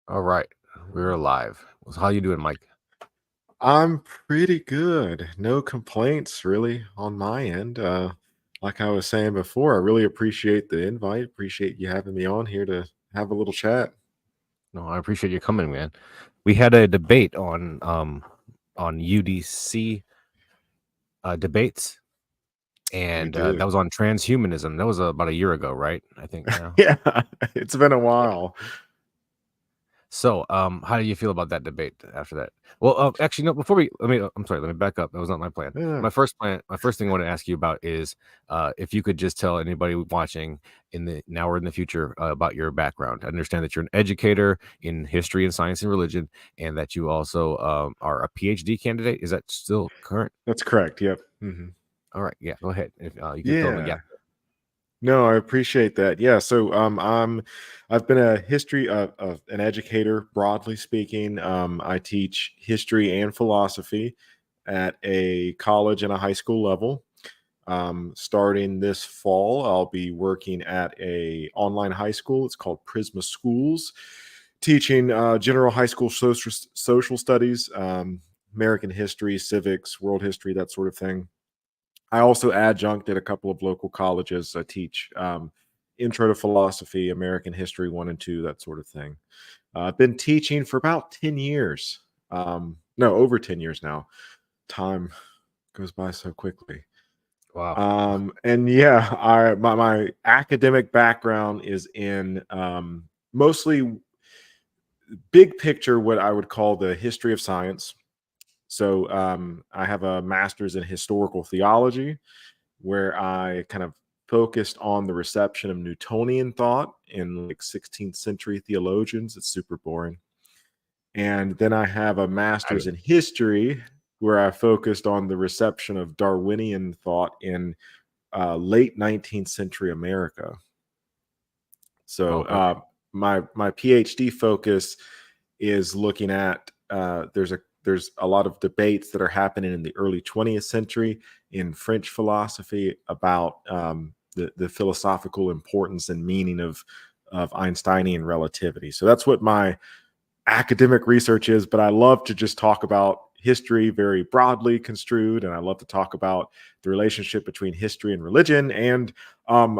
All right, we're live. So how you doing, Mike? I'm pretty good. No complaints really on my end. Like I was saying before, I really appreciate the invite. Appreciate you having me on here to have a little chat. No, I appreciate you coming, man. We had a debate on UDC debates, We and that did. was on transhumanism. That was about a year ago, right? I think now. Yeah, it's been a while. So, how do you feel about that debate after that? Well, actually, no. Before we, I'm sorry. Let me back up. That was not my plan. Yeah, My first thing I want to ask you about is, if you could just tell anybody watching in the now or in the future about your background. I understand that you're an educator in history and science and religion, and that you also are a PhD candidate. Is that still current? that's correct. Yep. All right. Yeah. Go ahead. If you could fill in the Yeah. gap. No, I appreciate that. Yeah, so I've been a history of an educator, broadly speaking. I teach history and philosophy at a college and a high school level. Starting this fall, I'll be working at a online high school. It's called Prisma Schools, teaching general high school social studies, American history, civics, world history, that sort of thing. I also adjunct at a couple of local colleges. I teach intro to philosophy, American history 1 and 2, that sort of thing. I've been teaching for about 10 years. No, over 10 years now. Time goes by so quickly. Wow. And yeah, my academic background is in mostly big picture, what I would call the history of science. So I have a master's in historical theology, where I kind of focused on the reception of Newtonian thought in like 16th century theologians. It's super boring. And then I have a master's in history where I focused on the reception of Darwinian thought in late 19th century America. So Oh, okay. my PhD focus is looking at there's a lot of debates that are happening in the early 20th century in French philosophy about the philosophical importance and meaning of Einsteinian relativity. So that's what my academic research is, but I love to just talk about history very broadly construed, and I love to talk about the relationship between history and religion. And I'm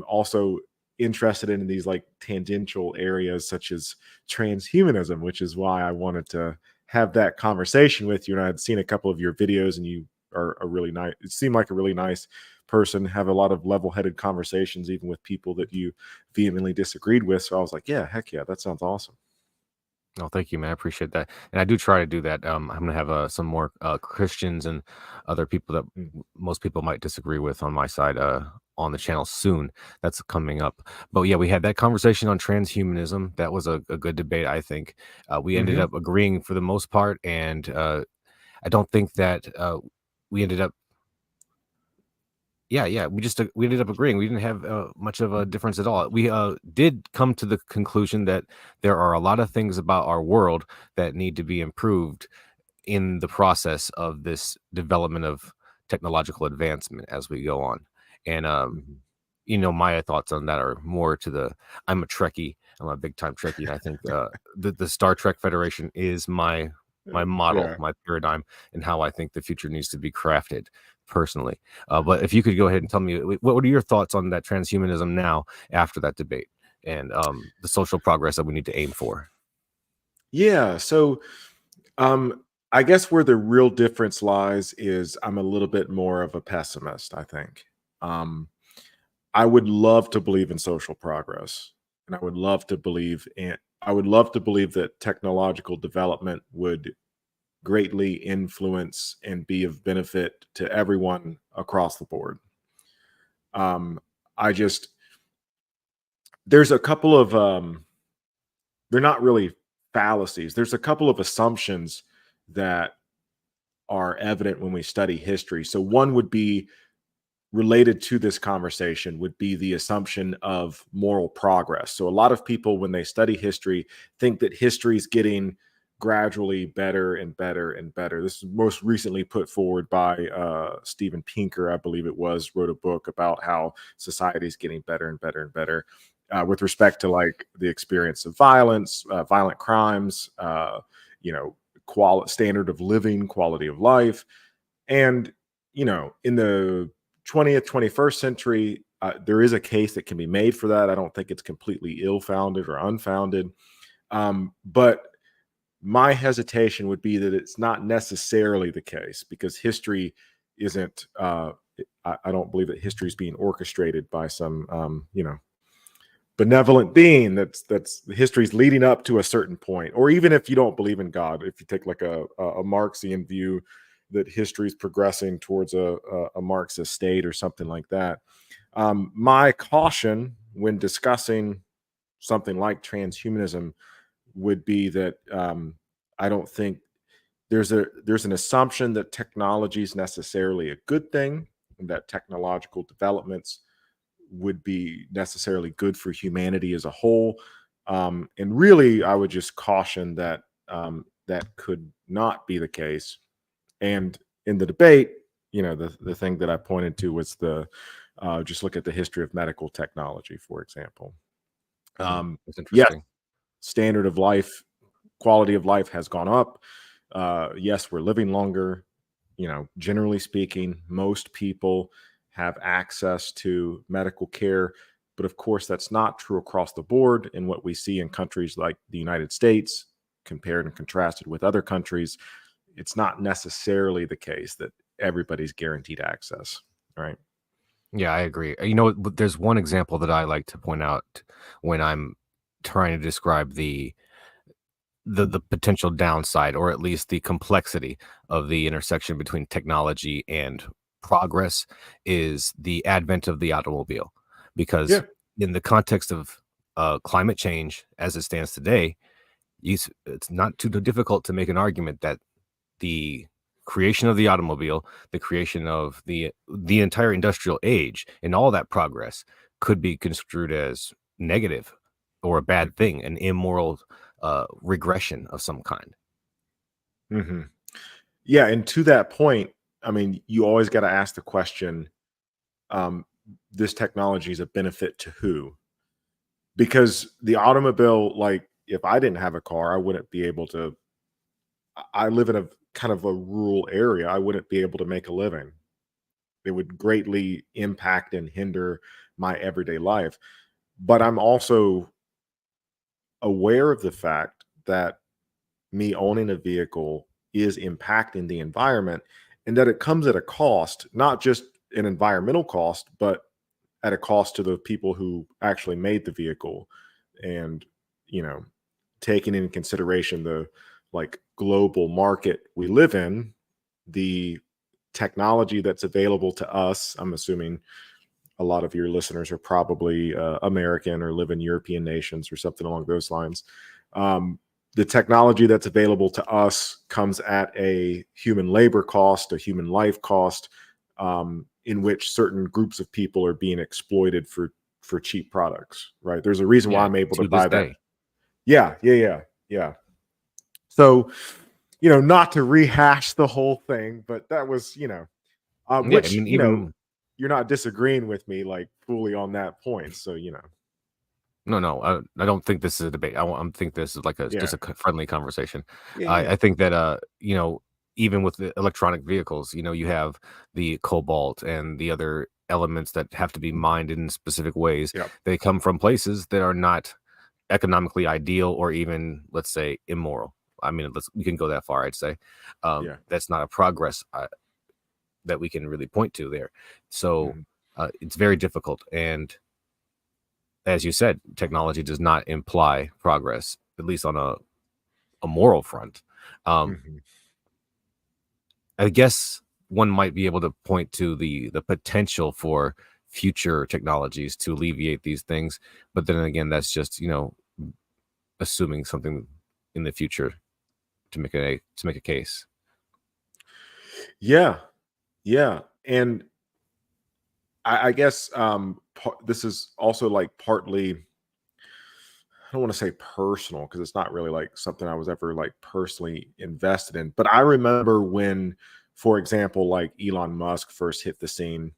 also interested in these like tangential areas such as transhumanism, which is why I wanted to have that conversation with you. And I had seen a couple of your videos, and you are a really nice. It seemed like a really nice person. Have a lot of level-headed conversations, even with people that you vehemently disagreed with. So I was like, yeah, heck yeah, that sounds awesome. Oh, thank you, man. I appreciate that, and I do try to do that. I'm gonna have some more Christians and other people that Mm. most people might disagree with on my side on the channel soon. That's coming up. But yeah, we had that conversation on transhumanism. That was a good debate. I think we ended Mhm. up agreeing for the most part, and I don't think that we ended up. Yeah, we ended up agreeing. We didn't have much of a difference at all. We did come to the conclusion that there are a lot of things about our world that need to be improved in the process of this development of technological advancement as we go on. And Mhm. my thoughts on that are more to the. I'm a Trekkie. I'm a big time Trekkie, and I think the Star Trek Federation is my model, Yeah. my paradigm, and how I think the future needs to be crafted personally. But if you could go ahead and tell me what are your thoughts on that transhumanism now after that debate and the social progress that we need to aim for? Yeah. So, um, I guess where the real difference lies is I'm a little bit more of a pessimist, I think. Um, I would love to believe in social progress, and I would love to believe that technological development would greatly influence and be of benefit to everyone across the board. Um, I just there's a couple of they're not really fallacies. There's a couple of assumptions that are evident when we study history. So one would be related to this conversation would be the assumption of moral progress. So a lot of people when they study history think that history is getting gradually better and better and better. This is most recently put forward by Steven Pinker, I believe it was, wrote a book about how society is getting better and better and better. with respect to like the experience of violence, violent crimes, you know, standard of living, quality of life. And, you know, in the 20th, 21st century, there is a case that can be made for that. I don't think it's completely ill founded or unfounded. But my hesitation would be that it's not necessarily the case because history isn't, I don't believe that history is being orchestrated by some, you know, benevolent being that's history's leading up to a certain point. Or even if you don't believe in God, if you take like a Marxian view that history is progressing towards a Marxist state or something like that. My caution when discussing something like transhumanism would be that I don't think there's an assumption that technology is necessarily a good thing and that technological developments would be necessarily good for humanity as a whole. And really, I would just caution that that could not be the case. And in the debate, you know, the thing that I pointed to was the just look at the history of medical technology, for example. That's Yes, interesting. standard of life, quality of life has gone up. Yes, we're living longer. You know, generally speaking, most people have access to medical care. But of course, that's not true across the board. And what we see in countries like the United States, compared and contrasted with other countries, it's not necessarily the case that everybody's guaranteed access. Right. Yeah, I agree. You know, but there's one example that I like to point out when I'm trying to describe the potential downside, or at least the complexity of the intersection between technology and progress, is the advent of the automobile. Because Yeah. in the context of climate change as it stands today, it's not too difficult to make an argument that the creation of the automobile, the creation of the entire industrial age, and all that progress could be construed as negative or a bad thing, an immoral regression of some kind. Mm-hmm. Yeah. And to that point, I mean, you always got to ask the question, um, this technology is a benefit to who? Because the automobile, like, if I didn't have a car, I wouldn't be able to. I live in a kind of a rural area. I wouldn't be able to make a living. It would greatly impact and hinder my everyday life. But I'm also aware of the fact that me owning a vehicle is impacting the environment and that it comes at a cost, not just an environmental cost, but at a cost to the people who actually made the vehicle. And, you know, taking into consideration the like global market we live in, the technology that's available to us, I'm assuming a lot of your listeners are probably American or live in European nations or something along those lines. Um, the technology that's available to us comes at a human labor cost, a human life cost, in which certain groups of people are being exploited for cheap products. Right? There's a reason why Yeah, I'm able to to this buy that. day. Yeah, yeah, yeah, yeah. So, you know, not to rehash the whole thing, but that was, you know, Yeah, I which, mean, you know, even you're not disagreeing with me like fully on that point. So, you know, no, no, I don't think this is a debate. I think this is like a just yeah, a friendly conversation. yeah, I yeah, think that you know, even with the electronic vehicles, you know, you have the cobalt and the other elements that have to be mined in specific ways. yeah, They come from places that are not economically ideal or even, let's say, immoral. I mean, we can go that far. I'd say yeah. that's not a progress that we can really point to there. So Mhm, it's very difficult. And as you said, technology does not imply progress, at least on a moral front. Um, mhm. I guess one might be able to point to the potential for future technologies to alleviate these things, but then again, that's just, you know, assuming something in the future to make a case. Yeah, yeah. And I guess this is also like partly, I don't want to say personal because it's not really like something I was ever like personally invested in. But I remember when, for example, like Elon Musk first hit the scene,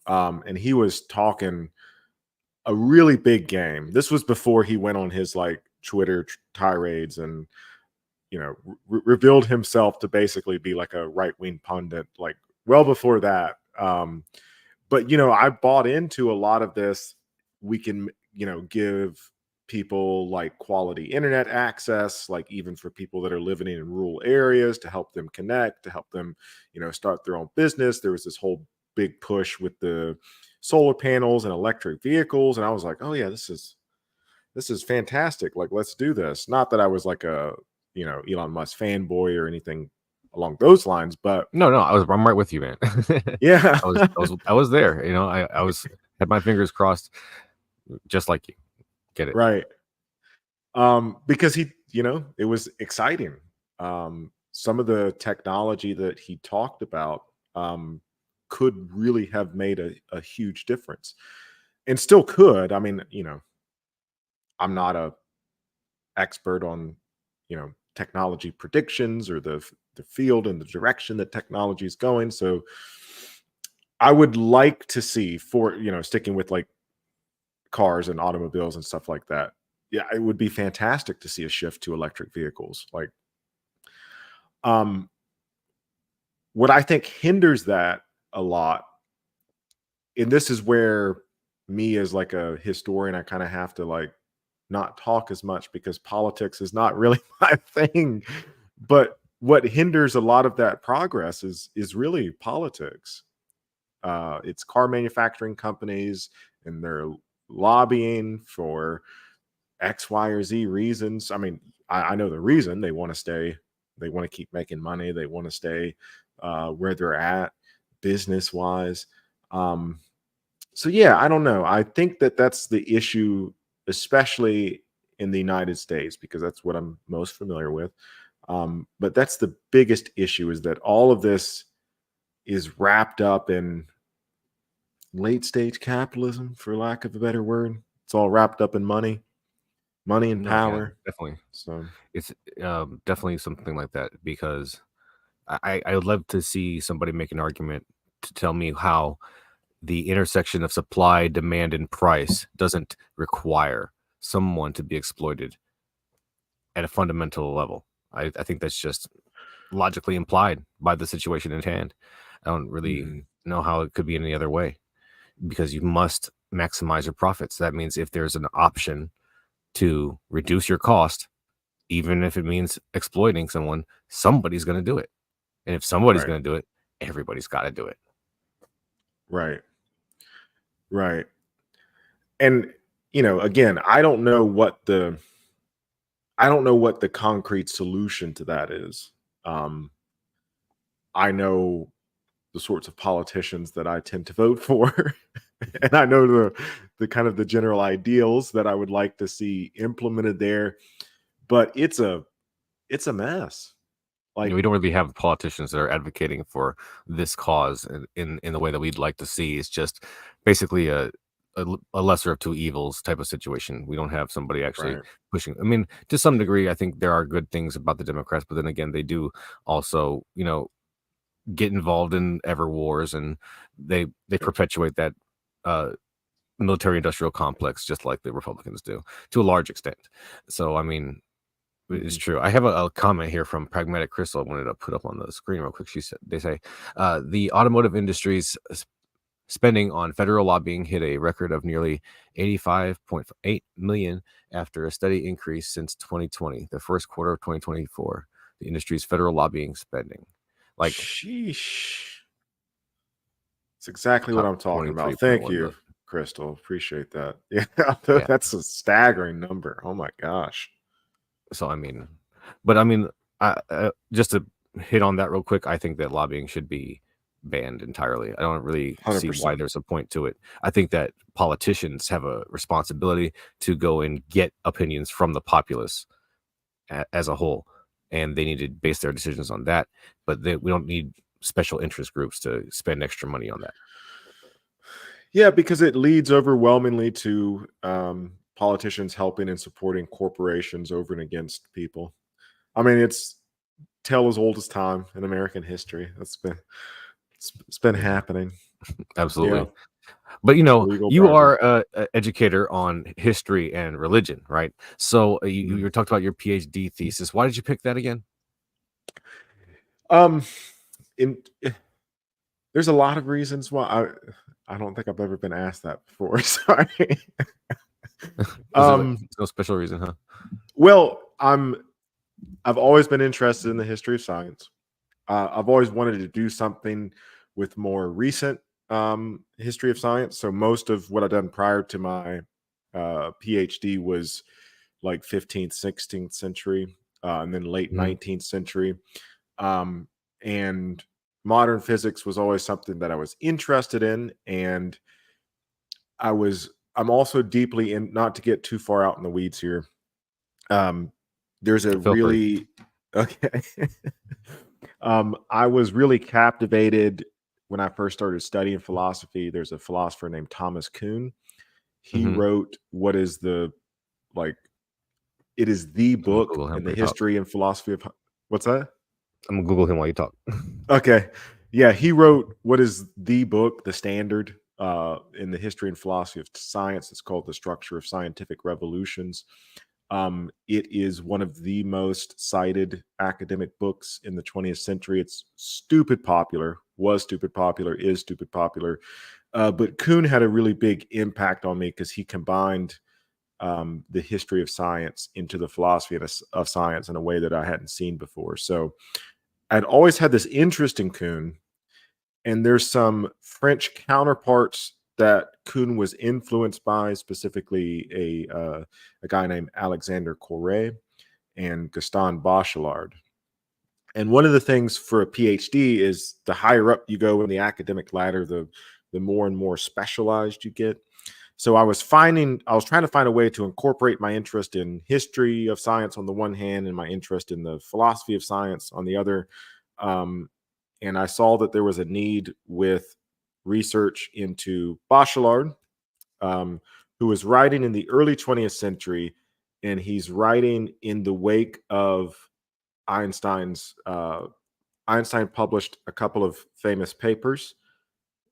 and he was talking a really big game. This was before he went on his like Twitter tirades and revealed himself to basically be like a right wing pundit. Like well before that, but I bought into a lot of this. We can give people like quality internet access, like even for people that are living in rural areas, to help them connect, to help them start their own business. There was this whole big push with the solar panels and electric vehicles, and I was like, oh yeah, this is fantastic, like let's do this. Not that I was like a Elon Musk fanboy or anything along those lines, but No, no, I'm right with you, man. yeah. I was there. I was had my fingers crossed, just like you. Get it? Right. Because it was exciting. Some of the technology that he talked about could really have made a huge difference, and still could. I mean, I'm not a expert on, technology predictions or the field and the direction that technology is going. So I would like to see, for sticking with like cars and automobiles and stuff like that. Yeah, it would be fantastic to see a shift to electric vehicles. Like, um, what I think hinders that a lot, and this is where me as like a historian, I kind of have to like not talk as much because politics is not really my thing. But what hinders a lot of that progress is really politics. It's car manufacturing companies and their lobbying for X, Y, or Z reasons. I mean, I know the reason. They want to stay, they want to keep making money, they want to stay where they're at business wise. Um, so, yeah, I don't know. I think that that's the issue, especially in the United States, because that's what I'm most familiar with. But that's the biggest issue, is that all of this is wrapped up in late stage capitalism, for lack of a better word. It's all wrapped up in money and No, yeah, power. definitely. So, It's definitely something like that because I would love to see somebody make an argument to tell me how the intersection of supply, demand, and price doesn't require someone to be exploited at a fundamental level. I think that's just logically implied by the situation at hand. I don't really mhm, know how it could be any other way because you must maximize your profits. That means if there's an option to reduce your cost, even if it means exploiting someone, somebody's going to do it. And if somebody's right, going to do it, everybody's got to do it. right, right. And again, I don't know what the concrete solution to that is. Um, I know the sorts of politicians that I tend to vote for, and I know the kind of the general ideals that I would like to see implemented there. But it's a mess. We Like, don't really have politicians that are advocating for this cause in the way that we'd like to see. It's just basically a lesser of two evils type of situation. We don't have somebody actually right, pushing. I mean, to some degree, I think there are good things about the Democrats, but then again, they do also, get involved in ever wars, and they yep, perpetuate that uh, military industrial complex just like the Republicans do to a large extent. So, I mean, it's mhm. true. I have a comment here from Pragmatic Crystal. I wanted to put up on the screen real quick. They say the automotive industry's spending on federal lobbying hit a record of nearly 85.8 million after a steady increase since 2020, the first quarter of 2024. The industry's federal lobbying spending, like Sheesh. It's exactly what top I'm talking about. Thank 23.1 you, million. Crystal. Appreciate that. Yeah, Yeah. that's a staggering number. Oh my gosh. So I mean, but I mean, just to hit on that real quick, I think that lobbying should be banned entirely. I don't really see why 100%. there's a point to it. I think that politicians have a responsibility to go and get opinions from the populace as a whole, and they need to base their decisions on that. But we don't need special interest groups to spend extra money on that. Yeah, because it leads overwhelmingly to politicians helping and supporting corporations over and against people. I mean, it's tale as old as time in American history. It's been Yeah, happening. Yeah. absolutely. But legal you browser. are a educator on history and religion, right? So you Mhm. you talked about your PhD thesis. Why did you pick that again? Um, in there's a lot of reasons why I don't think I've ever been asked that before. Sorry. Was there um, no special reason, huh? well, I've always been interested in the history of science. I've always wanted to do something with more recent history of science. So most of what I've done prior to my PhD was like 15th, 16th century, and then late Mhm. 19th century. Um, and modern physics was always something that I was interested in. And I'm also deeply in, not to get too far out in the weeds here. Um, there's a Feel free. really, okay. I was really captivated when I first started studying philosophy. There's a philosopher named Thomas Kuhn. He Hmm. wrote what is the like it is the I'm gonna book Google him in while the you talk. history and philosophy of what's that? I'm gonna Google him while you talk. Okay. Yeah, he wrote what is the book, the standard in the history and philosophy of science. It's called The Structure of Scientific Revolutions. It is one of the most cited academic books in the 20th century. It's stupid popular, was stupid popular, is stupid popular. But Kuhn had a really big impact on me because he combined the history of science into the philosophy of science in a way that I hadn't seen before. So I'd always had this interest in Kuhn, and there's some French counterparts that Kuhn was influenced by, specifically a guy named Alexander Corre and Gaston Bachelard. And one of the things for a PhD is the higher up you go in the academic ladder, the more and more specialized you get. So I was trying to find a way to incorporate my interest in history of science on the one hand and my interest in the philosophy of science on the other. Um, and I saw that there was a need with research into Bachelard, um, who was writing in the early 20th century, and he's writing in the wake of Einstein's. Einstein published a couple of famous papers,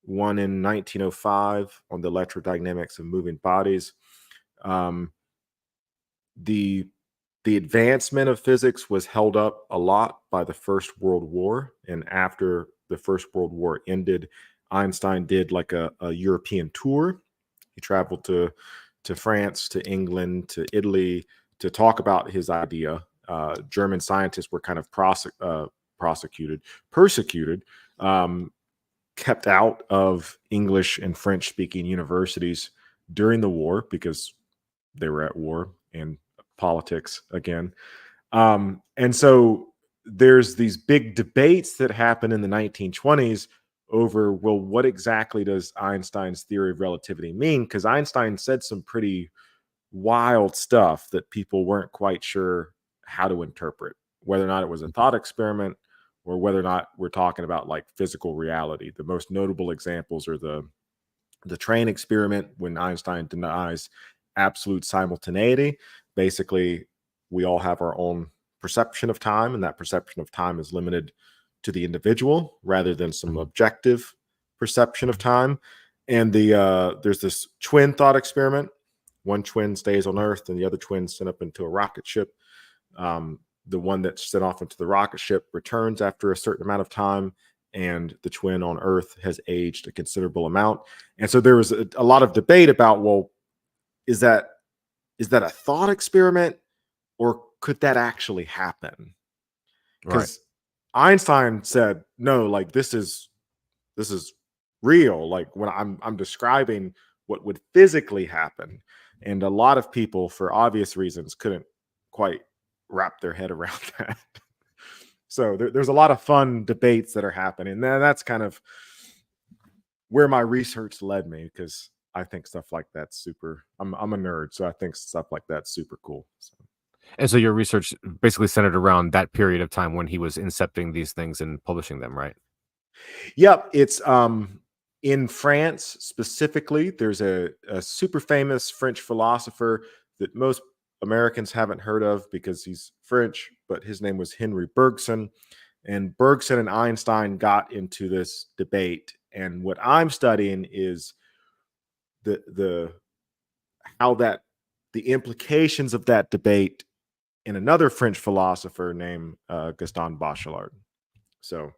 one in 1905 on the electrodynamics of moving bodies. Um, the the advancement of physics was held up a lot by the First World War, and after the First World War ended, Einstein did like a European tour. He traveled to France, to England, to Italy to talk about his idea. German scientists were kind of prosecuted, persecuted, um, kept out of English and French speaking universities during the war because they were at war and politics again. And so there's these big debates that happen in the 1920s over, well, what exactly does Einstein's theory of relativity mean? Because Einstein said some pretty wild stuff that people weren't quite sure how to interpret, whether or not it was a thought experiment or whether or not we're talking about like physical reality. The most notable examples are the train experiment when Einstein denies absolute simultaneity. Basically, we all have our own perception of time, and that perception of time is limited to the individual rather than some Mhm. objective perception of time. And there's this twin thought experiment. One twin stays on Earth, and the other twin sent up into a rocket ship. The one that's sent off into the rocket ship returns after a certain amount of time, and the twin on Earth has aged a considerable amount. And so there was a lot of debate about, well, is that is that a thought experiment or could that actually happen? Right. Because Einstein said, no, like this is real. Like when I'm describing what would physically happen. And a lot of people, for obvious reasons, couldn't quite wrap their head around that. So there's a lot of fun debates that are happening. And that's kind of where my research led me because I think stuff like that's super. I'm a nerd, so I think stuff like that's super cool. So. And so your research basically centered around that period of time when he was incepting these things and publishing them, right? Yep, it's in France specifically. There's a super famous French philosopher that most Americans haven't heard of because he's French, but his name was Henry Bergson. And Bergson and Einstein got into this debate. And what I'm studying is the how that the implications of that debate in another French philosopher named Gaston Bachelard. So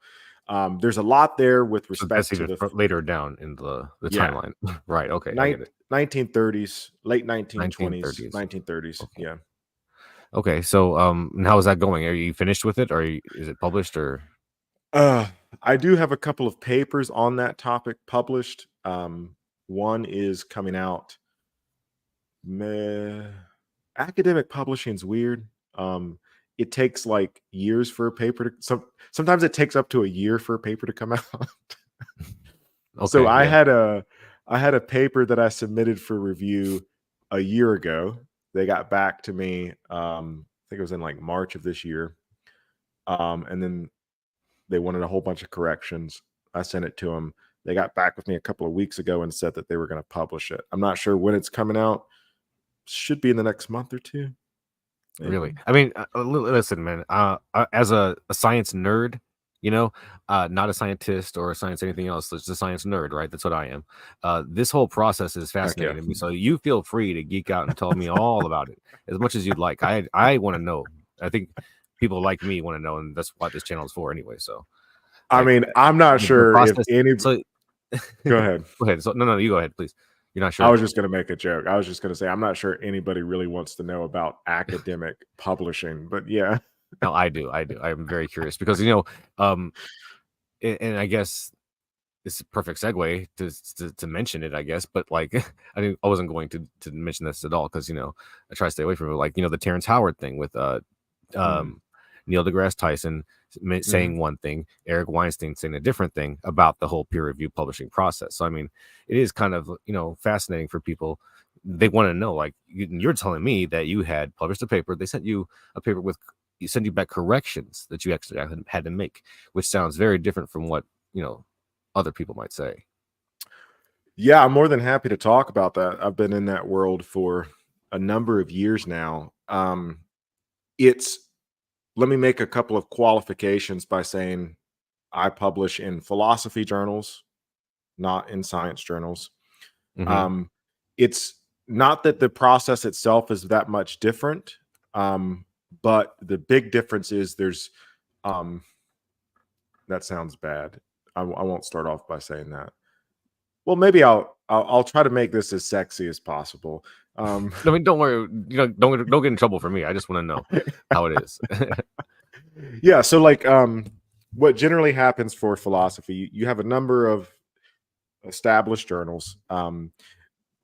there's a lot there with So that's respect to even the later down in the yeah timeline. Right. Okay, I get it. 1930s, late 1920s, 1930s. 1930s. Okay. Yeah. Okay. So and how is that going? Are you finished with it, or is it published, or Uh, I do have a couple of papers on that topic published. One is coming out. Meh, academic publishing is weird. It takes like years for a paper to sometimes it takes up to a year for a paper to come out. So okay, yeah, I had a paper that I submitted for review a year ago. They got back to me. I think it was in like March of this year. And then they wanted a whole bunch of corrections. I sent it to them. They got back with me a couple of weeks ago and said that they were going to publish it. I'm not sure when it's coming out. Should be in the next month or two, really. maybe. I mean, listen, man. As a science nerd, you know, not a scientist or a science anything else, just a science nerd, right? That's what I am. This whole process is Heck yeah. fascinating to me. So you feel free to geek out and tell me all about it as much as you'd like. I want to know. I think people like me want to know, and that's what this channel is for anyway. So, I like mean, I'm not the sure if process. any. So Go ahead. go ahead. So no, you go ahead, please. You're not I sure. was just going to make a joke. I was just going to say I'm not sure anybody really wants to know about academic publishing, but yeah. No, I do. I do. I'm very curious because um, and I guess it's a perfect segue to mention it, I guess. But like, I wasn't going to mention this at all because I try to stay away from it. Like the Terrence Howard thing with Mm, um Neil deGrasse Tyson mhm. saying one thing, Eric Weinstein saying a different thing about the whole peer review publishing process. So I mean, it is kind of fascinating for people. They want to know, like you're telling me that you had published a paper. They sent you a paper with you send you back corrections that you actually had to make, which sounds very different from what other people might say. Yeah, I'm more than happy to talk about that. I've been in that world for a number of years now. It's Let me make a couple of qualifications by saying I publish in philosophy journals, not in science journals. Hmm. Um, it's not that the process itself is that much different, but the big difference is um, that sounds bad. I won't start off by saying that. Well, maybe I'll try to make this as sexy as possible. Um, I mean, don't worry. Don't get in trouble for me. I just want to know how it is. yeah, so like what generally happens for philosophy, you have a number of established journals.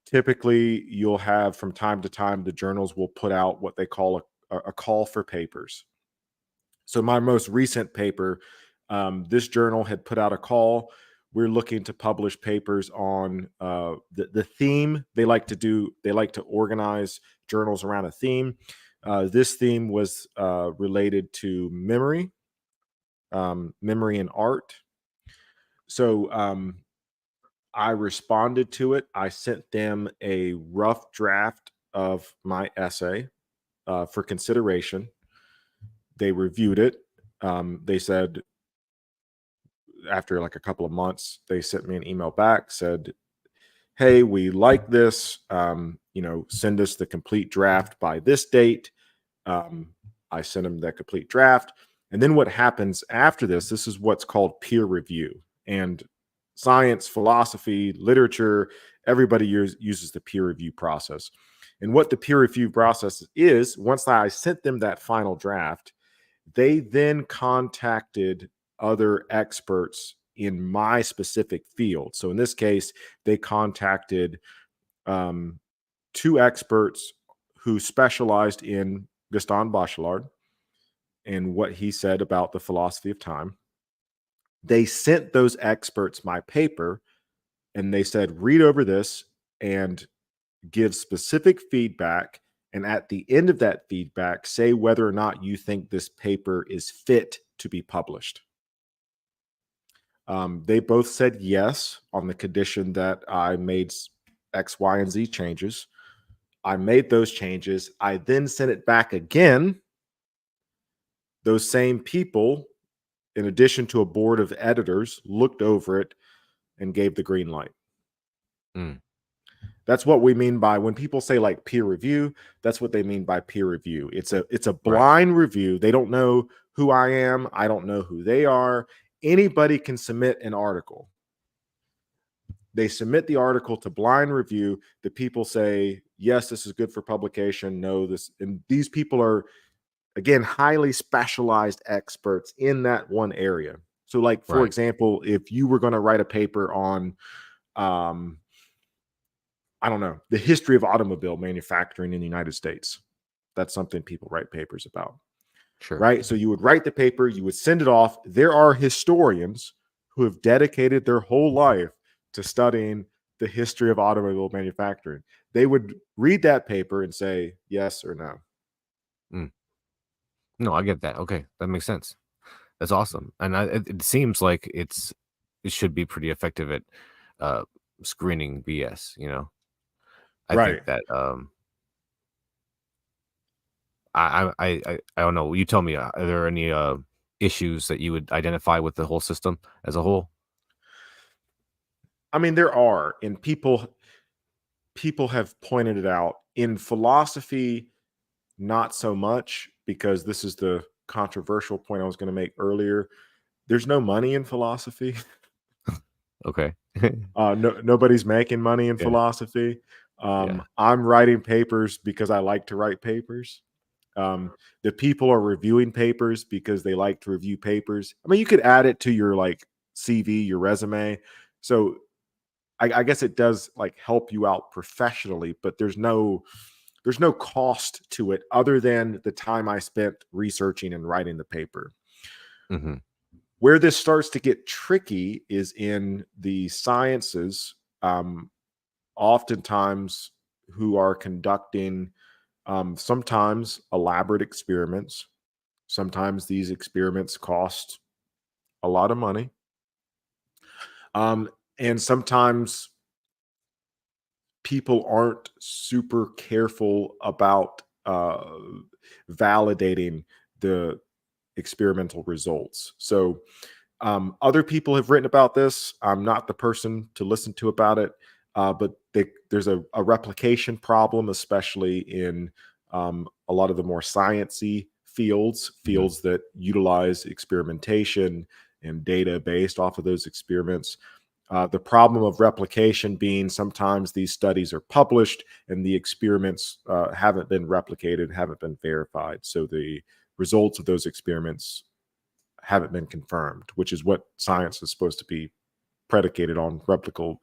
Typically, you'll have from time to time the journals will put out what they call a call for papers. So my most recent paper, this journal had put out a call. We're looking to publish papers on the theme they like to do. They like to organize journals around a theme. This theme was related to memory, memory and art. So I responded to it. I sent them a rough draft of my essay for consideration. They reviewed it. They said after like a couple of months, they sent me an email back, said, "Hey, we like this. Send us the complete draft by this date." Um, I sent them that complete draft. And then what happens after this? This is what's called peer review. And science, philosophy, literature, everybody uses the peer review process. And what the peer review process is, once I sent them that final draft, they then contacted other experts in my specific field. So in this case, they contacted um, two experts who specialized in Gaston Bachelard and what he said about the philosophy of time. They sent those experts my paper and they said, read over this and give specific feedback. And at the end of that feedback, say whether or not you think this paper is fit to be published. They both said yes on the condition that I made X, Y, and Z changes. I made those changes. I then sent it back again. Those same people, in addition to a board of editors, looked over it and gave the green light. Mm. That's what we mean by when people say like peer review, that's what they mean by peer review. It's a Right. blind review. They don't know who I am, I don't know who they are. Anybody can submit an article. They submit the article to blind review. The people say, yes, this is good for publication. No, this, and these people are, again, highly specialized experts in that one area. So, like, for Right. example, if you were going to write a paper on, um, I don't know, the history of automobile manufacturing in the United States, that's something people write papers about, Sure. right? So, you would write the paper, you would send it off. There are historians who have dedicated their whole life to studying the history of automobile manufacturing. They would read that paper and say yes or no. Mm. No, I get that. Okay, that makes sense. That's awesome, and it seems like it should be pretty effective at uh, screening BS. I think Right. that I don't know. You tell me. Are there any issues that you would identify with the whole system as a whole? I mean, there are, and people have pointed it out. In philosophy, not so much, because this is the controversial point I was going to make earlier. There's no money in philosophy. Okay. Nobody's making money in Yeah. philosophy. Yeah. I'm writing papers because I like to write papers. The people are reviewing papers because they like to review papers. I mean, you could add it to your like CV, your resume. So I guess it does like help you out professionally, but there's no cost to it other than the time I spent researching and writing the paper. Hmm. Where this starts to get tricky is in the sciences. Oftentimes, who are conducting sometimes elaborate experiments. Sometimes these experiments cost a lot of money. And sometimes people aren't super careful about validating the experimental results. So, other people have written about this. I'm not the person to listen to about it, but there's a replication problem, especially in a lot of the more sciencey fields, Hmm. fields that utilize experimentation and data based off of those experiments. The problem of replication being sometimes these studies are published and the experiments haven't been replicated, haven't been verified. So the results of those experiments haven't been confirmed, which is what science is supposed to be predicated on: replicable,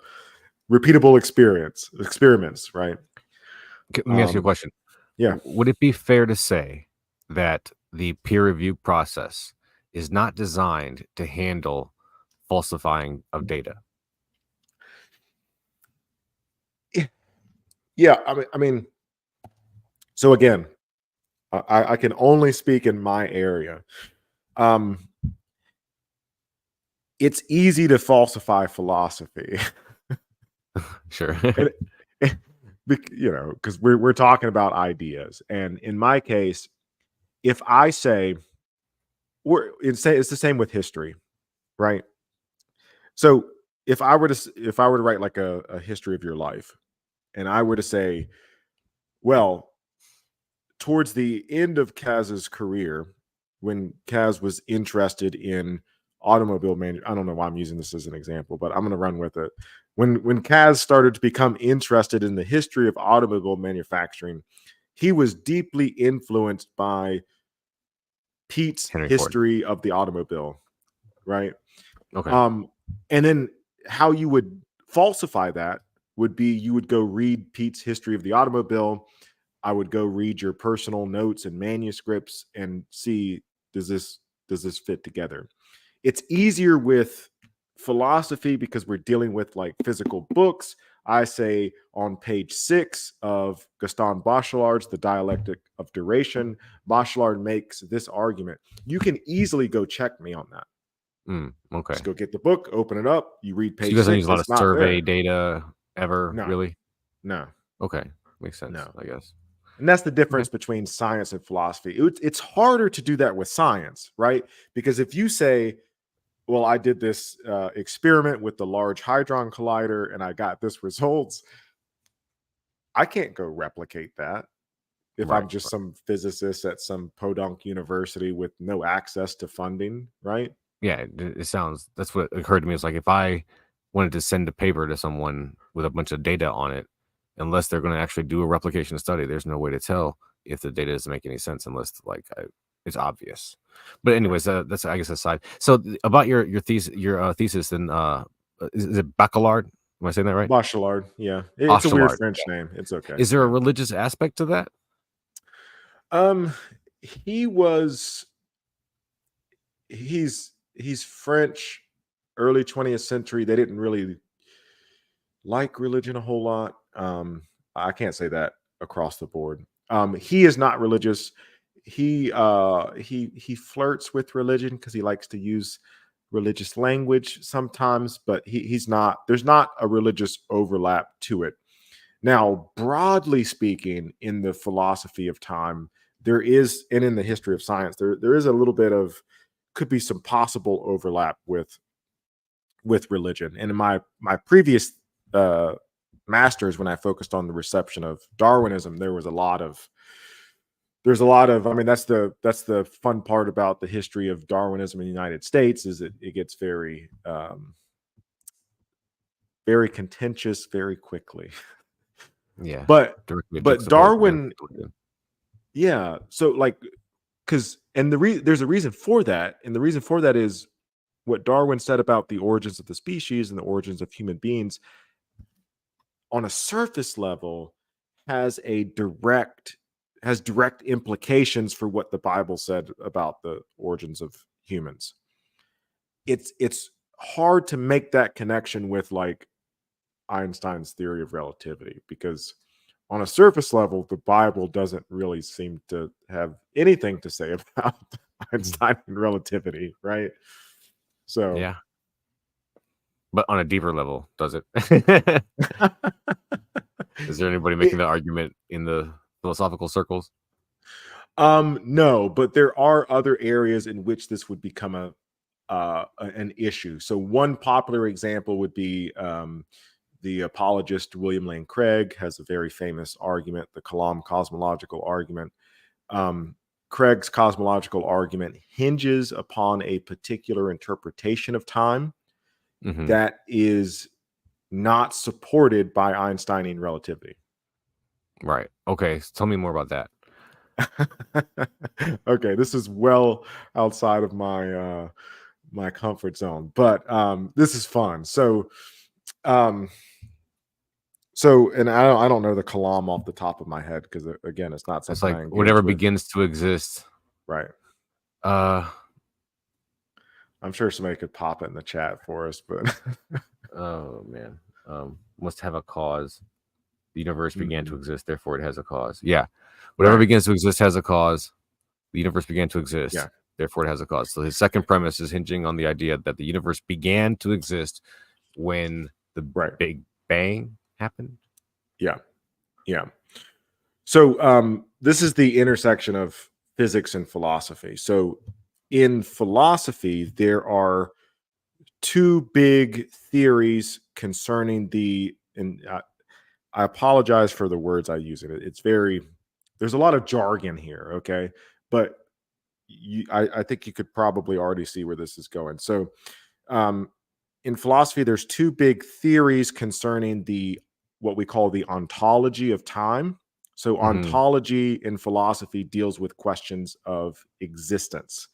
repeatable experiments, right? Let me ask you a Um, question. yeah, Would it be fair to say that the peer review process is not designed to handle falsifying of data? yeah. I mean, so again, I can only speak in my area. Um, it's easy to falsify philosophy, Sure. and because we're talking about ideas, and in my case, if I say it's the same with history, right? So if I were to write like a history of your life, and I were to say, well, towards the end of Kaz's career, when Kaz was interested in I don't know why I'm using this as an example, but I'm going to run with it. When Kaz started to become interested in the history of automobile manufacturing, he was deeply influenced by Pete's Henry Ford. history of the automobile, right? Okay. Um, and then how you would falsify that would be you would go read Pete's history of the automobile. I would go read your personal notes and manuscripts and see, does this does this fit together? It's easier with philosophy because we're dealing with like physical books. I say on page 6 of Gaston Bachelard's The Dialectic of Duration, Bachelard makes this argument. You can easily go check me on that. Just Okay. go get the book, open it up, you read So you page guys don't use 6, a lot of it's not survey there. data ever, No, really? no, Okay. Makes sense, no. I guess. And that's the Okay. difference between science and philosophy. It's harder to do that with science, right? Because if you say, well, I did this experiment with the Large Hadron Collider and I got this results, I can't go replicate that if Right. I'm just some physicist at some podunk university with no access to funding, right? Yeah, it sounds that's what occurred to me. It's like if I wanted to send a paper to someone with a bunch of data on it, unless they're going to actually do a replication study, there's no way to tell if the data doesn't make any sense unless it's obvious. But Right. anyways, that's I guess aside. So about your thesis, then is it baccalaureate? Am I saying that right? Bachelard, yeah. It's a weird Bachelard. French name. It's okay. Is there a Yeah. religious aspect to that? Um, he was he's French, early 20th century. They didn't really like religion a whole lot. I can't say that across the board. He is not religious. He flirts with religion because he likes to use religious language sometimes, but he's not. There's not a religious overlap to it. Now, broadly speaking, in the philosophy of time, there is, and in the history of science, there is a little bit of, could be some possible overlap with religion. And in my previous uh, masters, when I focused on the reception of Darwinism, there's a lot of, I mean, that's the fun part about the history of Darwinism in the United States, is it gets very contentious very quickly. Yeah, but directly but juxtaposed against Darwin, religion. yeah, so like, because, and there's a reason for that, and the reason for that is what Darwin said about the origins of the species and the origins of human beings on a surface level has a direct has direct implications for what the Bible said about the origins of humans. It's hard to make that connection with like Einstein's theory of relativity, because on a surface level the Bible doesn't really seem to have anything to say about Mhm. Einstein and relativity, right? So Yeah, but on a deeper level, does it? Is there anybody making it, that argument in the philosophical circles? no, but there are other areas in which this would become an issue. So one popular example would be the apologist William Lane Craig has a very famous argument, the Kalam cosmological argument. Um, Craig's cosmological argument hinges upon a particular interpretation of time Hmm. that is not supported by Einsteinian relativity. Right. Okay. So tell me more about that. Okay, this is well outside of my comfort zone, but this is fun. Um, and I don't know the Kalam off the top of my head, because again, it's not It's something like I engage whatever with. begins to exist. Right. Uh I'm sure somebody could pop it in the chat for us, but oh man. Must have a cause. The universe began to Mhm. exist, therefore it has a cause. Yeah. Whatever Right. begins to exist has a cause. The universe began to exist, Yeah. therefore it has a cause. So his second premise is hinging on the idea that the universe began to exist when the Right. Big Bang happened. Yeah. Yeah. So this is the intersection of physics and philosophy. So in philosophy, there are two big theories concerning and I apologize for the words I use in it. It's very, there's a lot of jargon here, okay? But I think you could probably already see where this is going. So, um, in philosophy, there's two big theories concerning the what we call the ontology of time. So, Hmm. ontology in philosophy deals with questions of existence,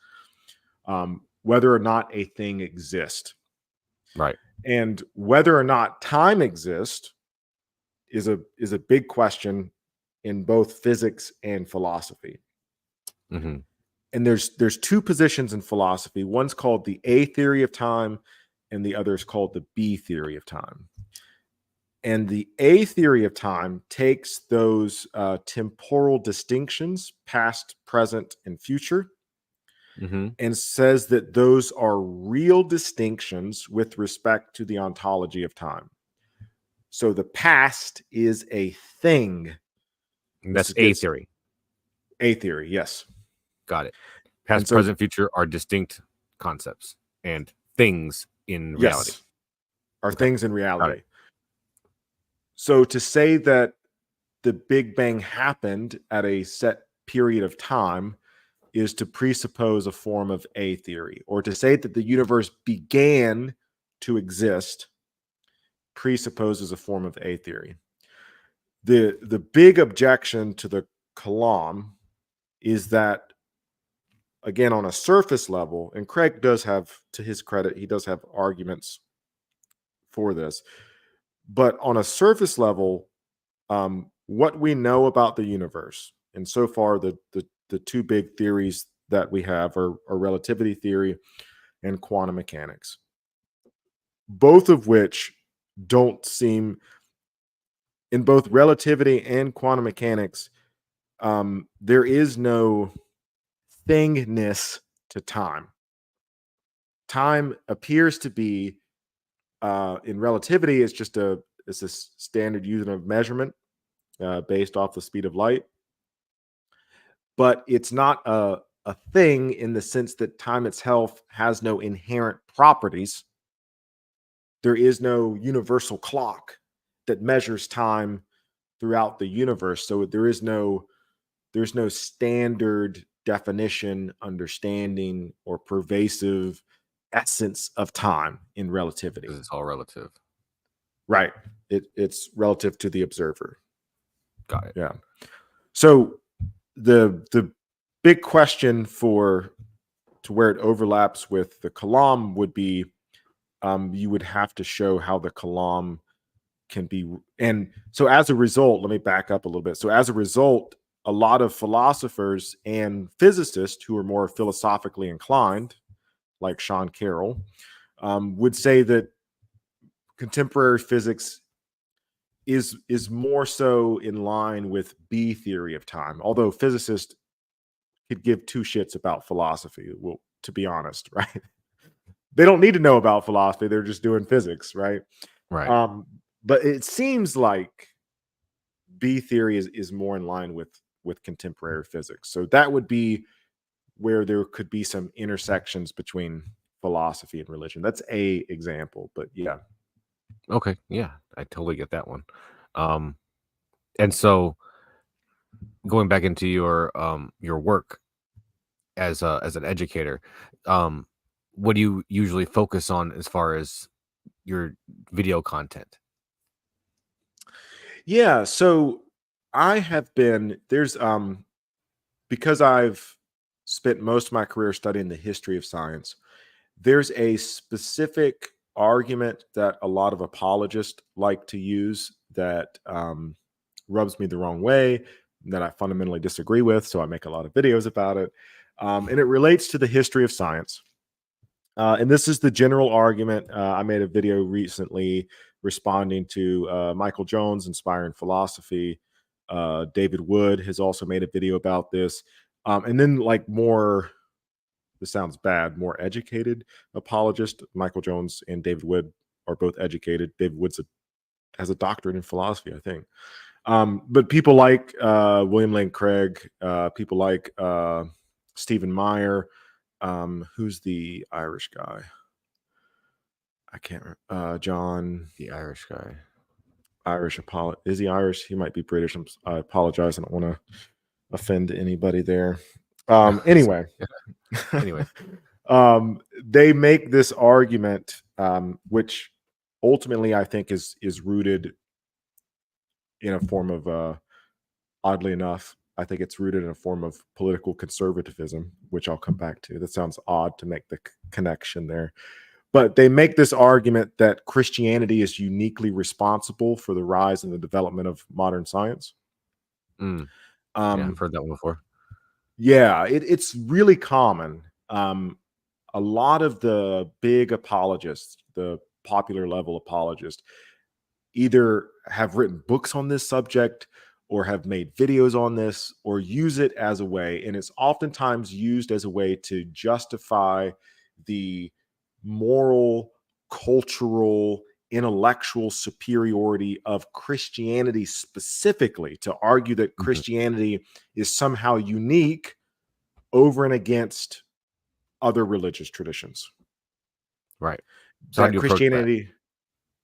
whether or not a thing exists, Right. and whether or not time exists is a big question in both physics and philosophy. Hmm. And there's two positions in philosophy. One's called the A theory of time, and the other is called the B theory of time. And the A theory of time takes those temporal distinctions, past, present, and future, Hmm. and says that those are real distinctions with respect to the ontology of time. So the past is a thing. This That's a gets theory. A theory, yes. Got it. And Past, so, present, future are distinct concepts and things in reality. yes, are Okay. things in Got it. reality. So to say that the Big Bang happened at a set period of time is to presuppose a form of A theory, or to say that the universe began to exist presupposes a form of A theory. The big objection to the Kalam is that, again, on a surface level, and Craig does have, to his credit, he does have arguments for this, but on a surface level, what we know about the universe, and so far the two big theories that we have are relativity theory and quantum mechanics, both of which don't seem, in both relativity and quantum mechanics, there is no thingness to time. Time appears to be, in relativity, it's a standard unit of measurement based off the speed of light, but it's not a thing in the sense that time itself has no inherent properties. There is no universal clock that measures time throughout the universe, so there's no standard definition, understanding, or pervasive essence of time in relativity. Because it's all relative. Right. It's relative to the observer. Got it. Yeah. So the big question for to where it overlaps with the Kalam would be, you would have to show how the Kalam can be, and so as a result, let me back up a little bit. So as a result, a lot of philosophers and physicists who are more philosophically inclined, like Sean Carroll, would say that contemporary physics is more so in line with B theory of time, although physicists could give two shits about philosophy. Well, to be honest, right? They don't need to know about philosophy. They're just doing physics, right? Right. But it seems like B theory is more in line with contemporary physics. So that would be where there could be some intersections between philosophy and religion. That's a example, but yeah. Okay. Yeah, I totally get that one. And so going back into your work as an educator, um, what do you usually focus on as far as your video content? Yeah, so I have been there's because I've spent most of my career studying the history of science. There's a specific argument that a lot of apologists like to use that rubs me the wrong way, that I fundamentally disagree with. So I make a lot of videos about it. And it relates to the history of science. And this is the general argument. I made a video recently responding to Michael Jones' Inspiring Philosophy. David Wood has also made a video about this. And then, like, more, this sounds bad, more educated apologist. Michael Jones and David Wood are both educated. David Wood has a doctorate in philosophy, I think. But people like William Lane Craig, people like Stephen Meyer, who's the Irish guy? I can't remember. John, The Irish guy. Irish. Is he Irish? He might be British. I apologize. I don't want to offend anybody there. So, Anyway, yeah. Anyway. they make this argument, which ultimately I think is rooted in a form of, oddly enough, I think it's rooted in a form of political conservatism, which I'll come back to. That sounds odd to make the connection there. But they make this argument that Christianity is uniquely responsible for the rise and the development of modern science. Mm, yeah, I've Um, heard that one before. yeah, it's really common. A lot of the big apologists, the popular level apologists, either have written books on this subject or have made videos on this or use it as a way, and it's oftentimes used as a way to justify the moral, cultural, intellectual superiority of Christianity, specifically to argue that Mhm. Christianity is somehow unique over and against other religious traditions. Right. So how do That you approach that?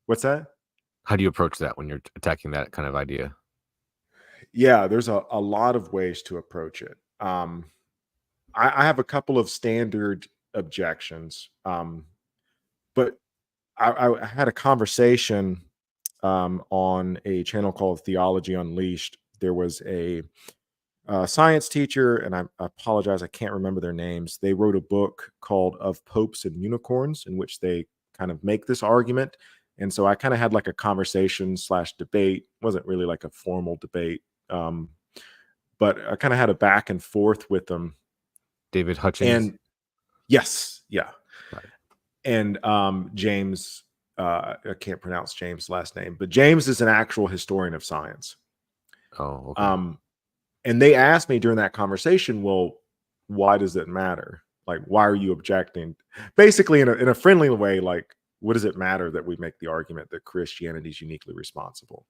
What's that? How do you approach that when you're attacking that kind of idea? Yeah, there's a lot of ways to approach it. I have a couple of standard objections, but I had a conversation on a channel called Theology Unleashed. There was a science teacher, and I apologize, I can't remember their names. They wrote a book called Of Popes and Unicorns, in which they kind of make this argument. And so I kind of had like a conversation slash debate. It wasn't really like a formal debate, um, but I kind of had a back and forth with them. David Hutchins. And yes, yeah. Right. And James, I can't pronounce James' last name, but James is an actual historian of science. Oh, okay. Um, and they asked me during that conversation, well, why does it matter? Like, why are you objecting? Basically, in a friendly way, like, what does it matter that we make the argument that Christianity is uniquely responsible?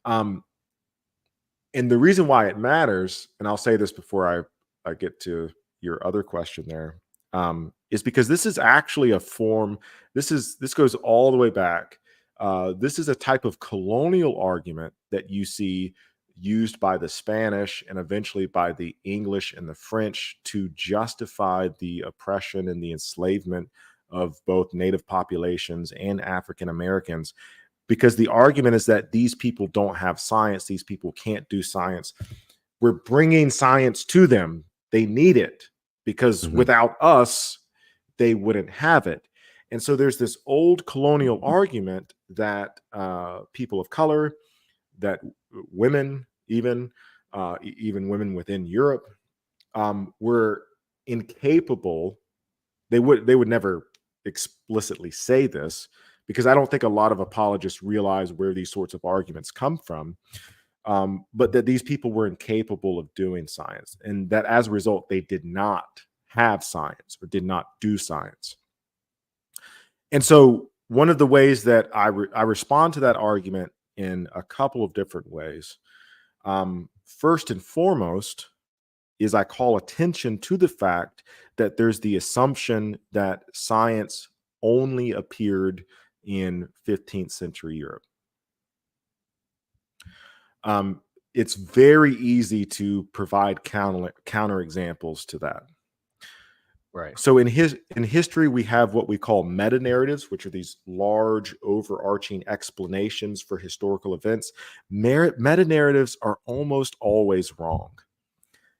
Um, and the reason why it matters, and I'll say this before I get to your other question there, is because this is actually a form. This goes all the way back. This is a type of colonial argument that you see used by the Spanish and eventually by the English and the French to justify the oppression and the enslavement of both native populations and African Americans, because the argument is that these people don't have science, these people can't do science. We're bringing science to them. They need it because Hmm. without us, they wouldn't have it. And so there's this old colonial argument that people of color, that women, even women within Europe, were incapable. They would never explicitly say this, because I don't think a lot of apologists realize where these sorts of arguments come from. But that these people were incapable of doing science, and that as a result, they did not have science or did not do science. And so, one of the ways that I respond to that argument in a couple of different ways. First and foremost, is I call attention to the fact that there's the assumption that science only appeared in 15th century Europe. It's very easy to provide counter examples to that. Right. So in history, we have what we call meta narratives, which are these large overarching explanations for historical events. Meta narratives are almost always wrong.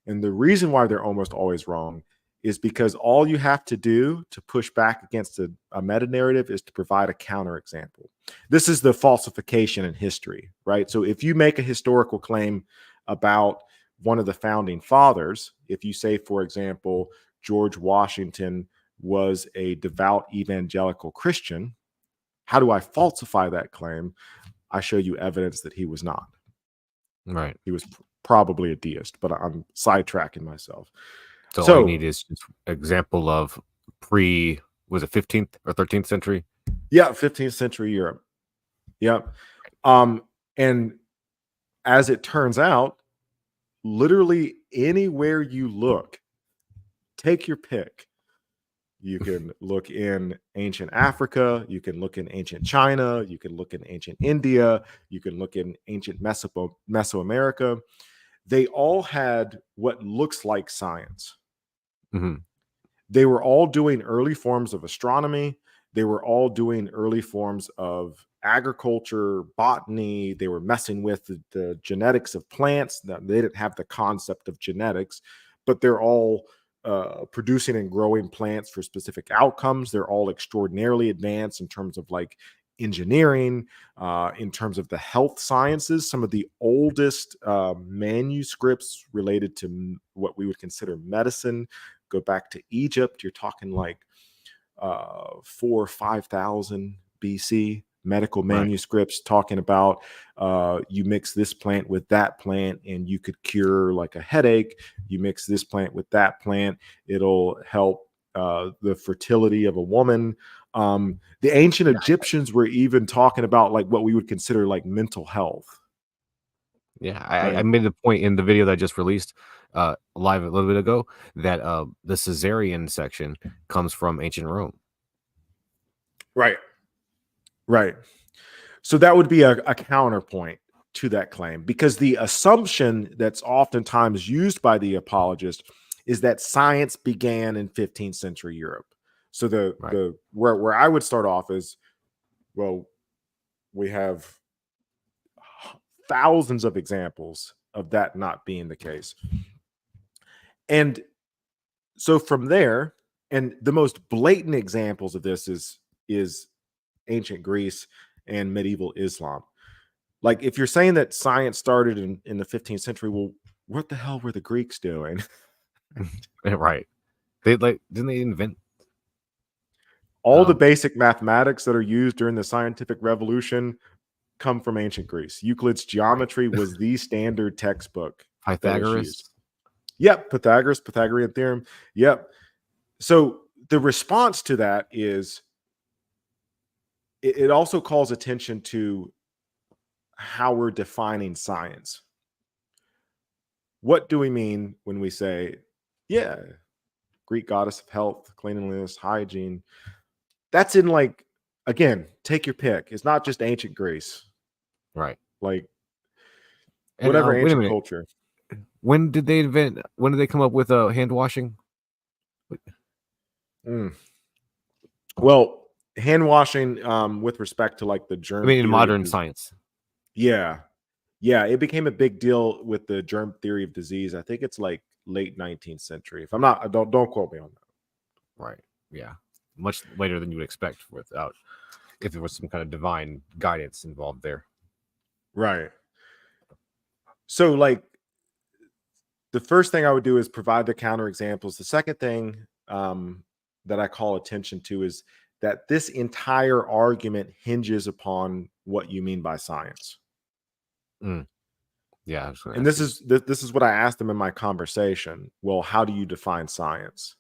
And the reason why they're almost always wrong is because all you have to do to push back against a meta narrative is to provide a counterexample. This is the falsification in history, right? So if you make a historical claim about one of the founding fathers, if you say, for example, George Washington was a devout evangelical Christian, how do I falsify that claim? I show you evidence that he was not. Right. He was probably a deist, but I'm sidetracking myself. So all you So, need is just example of was it 15th or 13th century? yeah, 15th century Europe. Yep. And as it turns out, literally anywhere you look, take your pick. You can look in ancient Africa, you can look in ancient China, you can look in ancient India, you can look in ancient Mesoamerica. They all had what looks like science. Hmm. They were all doing early forms of astronomy. They were all doing early forms of agriculture, botany. They were messing with the genetics of plants. They didn't have the concept of genetics, but they're all producing and growing plants for specific outcomes. They're all extraordinarily advanced in terms of like engineering, in terms of the health sciences. Some of the oldest manuscripts related to what we would consider medicine go back to Egypt. You're talking like 4 or 5,000 BC medical Right. manuscripts talking about you mix this plant with that plant and you could cure like a headache. You mix this plant with that plant, it'll help the fertility of a woman. The ancient Egyptians were even talking about like what we would consider like mental health, Yeah, I right? made the point in the video that I just released live a little bit ago that the cesarean section comes from ancient Rome. Right. Right. So that would be a counterpoint. to that claim, because the assumption that's oftentimes used by the apologist is that science began in 15th century Europe. So Right. the where I would start off is, well, we have thousands of examples of that not being the case. And so from there, and the most blatant examples of this is ancient Greece and medieval Islam. Like, if you're saying that science started in the 15th century, well, what the hell were the Greeks doing? Right. They like didn't they invent All the um basic mathematics that are used during the scientific revolution come from ancient Greece. Euclid's right. geometry was the standard textbook that was Pythagoras? used. Yep, Pythagorean theorem. Yep. So the response to that is, it also calls attention to how we're defining science. What do we mean when we say, yeah, Greek goddess of health, cleanliness, hygiene? That's in, like, again, take your pick. It's not just ancient Greece, Right. like And whatever wait a ancient minute. culture. When did they come up with hand washing? Mm. Well, hand washing, with respect to like the I germ mean in theory of modern disease. science. Yeah. Yeah. It became a big deal with the germ theory of disease. I think it's like late 19th century. If I'm not, don't quote me on that. Right. Yeah. Much later than you would expect without if there was some kind of divine guidance involved there. Right. So, like, the first thing I would do is provide the counter examples. The second thing, that I call attention to is that this entire argument hinges upon what you mean by science. Mm. Yeah, I was going to And ask this you. is this is what I asked them in my conversation. Well, how do you define science?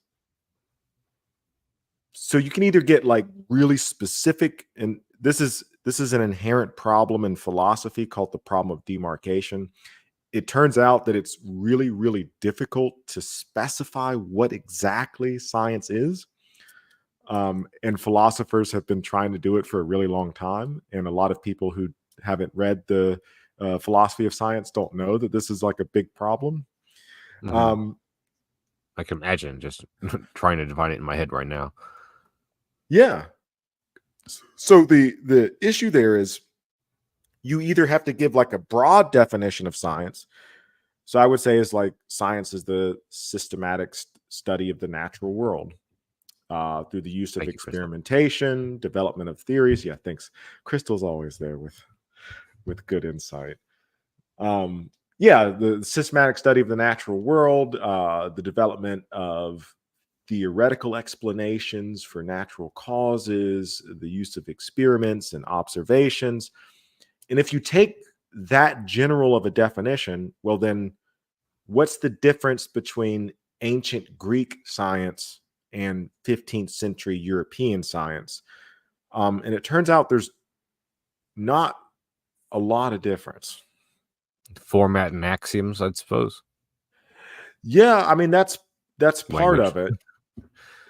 So you can either get like really specific, and this is an inherent problem in philosophy called the problem of demarcation. It turns out that it's really, really difficult to specify what exactly science is. And philosophers have been trying to do it for a really long time. And a lot of people who haven't read the philosophy of science don't know that this is like a big problem. Mm-hmm. Um, I can imagine just trying to define it in my head right now. yeah. So the issue there is, you either have to give like a broad definition of science. So I would say is like, science is the systematic study of the natural world, through the use of Thank you, Crystal. experimentation, development of theories. Yeah, thanks. Crystal's always there with good insight. Yeah, the systematic study of the natural world, the development of theoretical explanations for natural causes, the use of experiments and observations. And if you take that general of a definition, well, then what's the difference between ancient Greek science and 15th century European science? And it turns out there's not a lot of difference. Format and axioms, I'd suppose. Yeah, I mean, that's part Language. of it.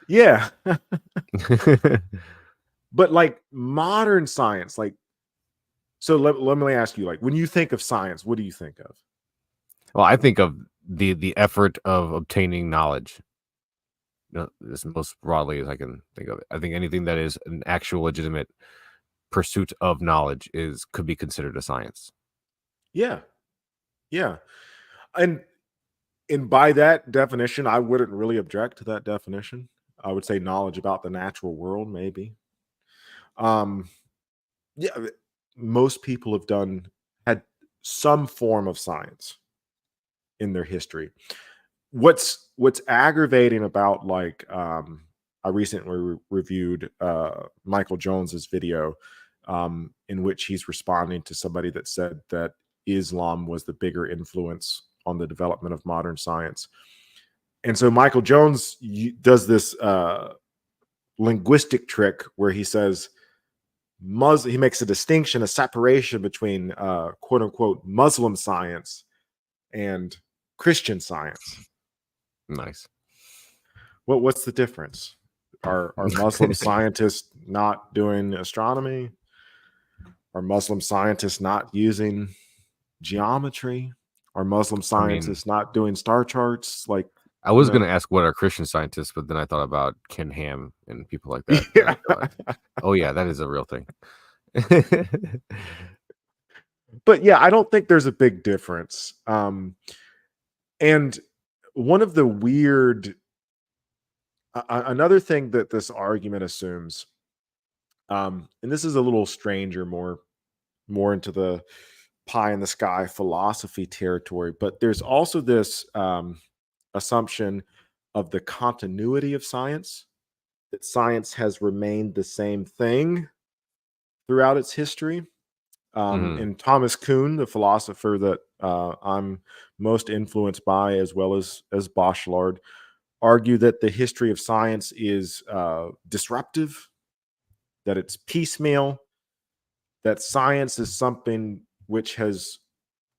Yeah. But like modern science, like, so let me ask you, like, when you think of science, what do you think of? Well, I think of the effort of obtaining knowledge. As most broadly as I can think of it. I think anything that is an actual legitimate pursuit of knowledge could be considered a science. Yeah. Yeah. And by that definition, I wouldn't really object to that definition. I would say knowledge about the natural world, maybe. Um, yeah, most people have had some form of science in their history. What's aggravating about, like, I recently reviewed Michael Jones's video, in which he's responding to somebody that said that Islam was the bigger influence on the development of modern science. And so Michael Jones does this linguistic trick where he says he makes a distinction, a separation between quote unquote Muslim science and Christian science. Nice. What's the difference? Are Muslim scientists not doing astronomy? Are Muslim scientists not using geometry? Are Muslim I mean, scientists not doing star charts? Like, I you was know, gonna ask what are Christian scientists, but then I thought about Ken Ham and people like that, and I yeah. thought, "Oh, yeah, that is a real thing." But yeah, I don't think there's a big difference. And one of the weird, another thing that this argument assumes, and this is a little stranger, more into the pie in the sky philosophy territory, but there's also this assumption of the continuity of science, that science has remained the same thing throughout its history. Mhm. And Thomas Kuhn, the philosopher that I'm most influenced by, as well as Bachelard, argue that the history of science is disruptive, that it's piecemeal, that science is something which has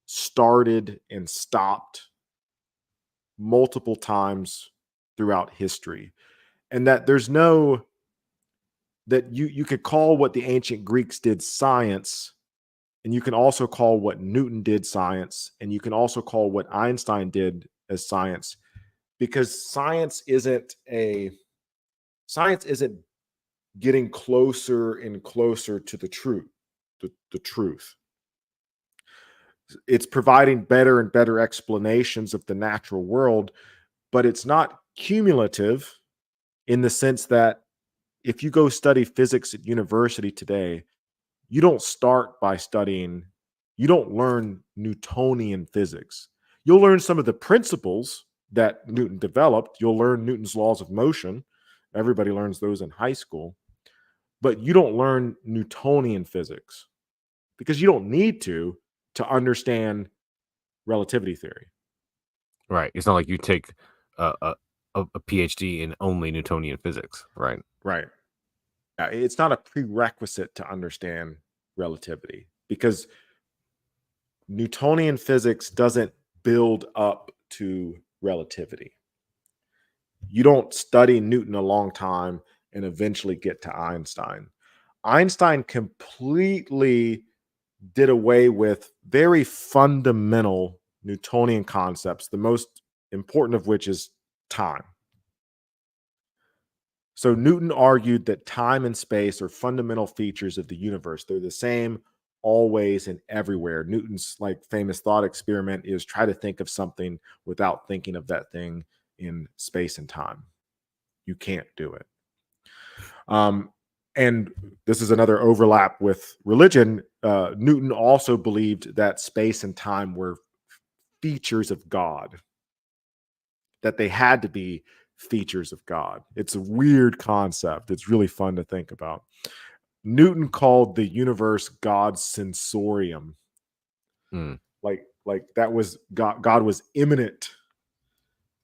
started and stopped multiple times throughout history, and that there's no that you could call what the ancient Greeks did science, and you can also call what Newton did science, and you can also call what Einstein did as science, because science isn't getting closer and closer to the truth. The truth. It's providing better and better explanations of the natural world, but it's not cumulative in the sense that if you go study physics at university today, you don't start by studying, you don't learn Newtonian physics. You'll learn some of the principles that Newton developed. You'll learn Newton's laws of motion. Everybody learns those in high school, but you don't learn Newtonian physics because you don't need to understand relativity theory. Right. It's not like you take a a PhD in only Newtonian physics, right? Right. It's not a prerequisite to understand relativity because Newtonian physics doesn't build up to relativity. You don't study Newton a long time and eventually get to Einstein. Einstein completely did away with very fundamental Newtonian concepts, the most important of which is time. So Newton argued that time and space are fundamental features of the universe. They're the same always and everywhere. Newton's like famous thought experiment is try to think of something without thinking of that thing in space and time. You can't do it. Um, and this is another overlap with religion. Newton also believed that space and time were features of God, that they had to be features of God. It's a weird concept. It's really fun to think about. Newton called the universe God's sensorium. Mm, Like that was God was immanent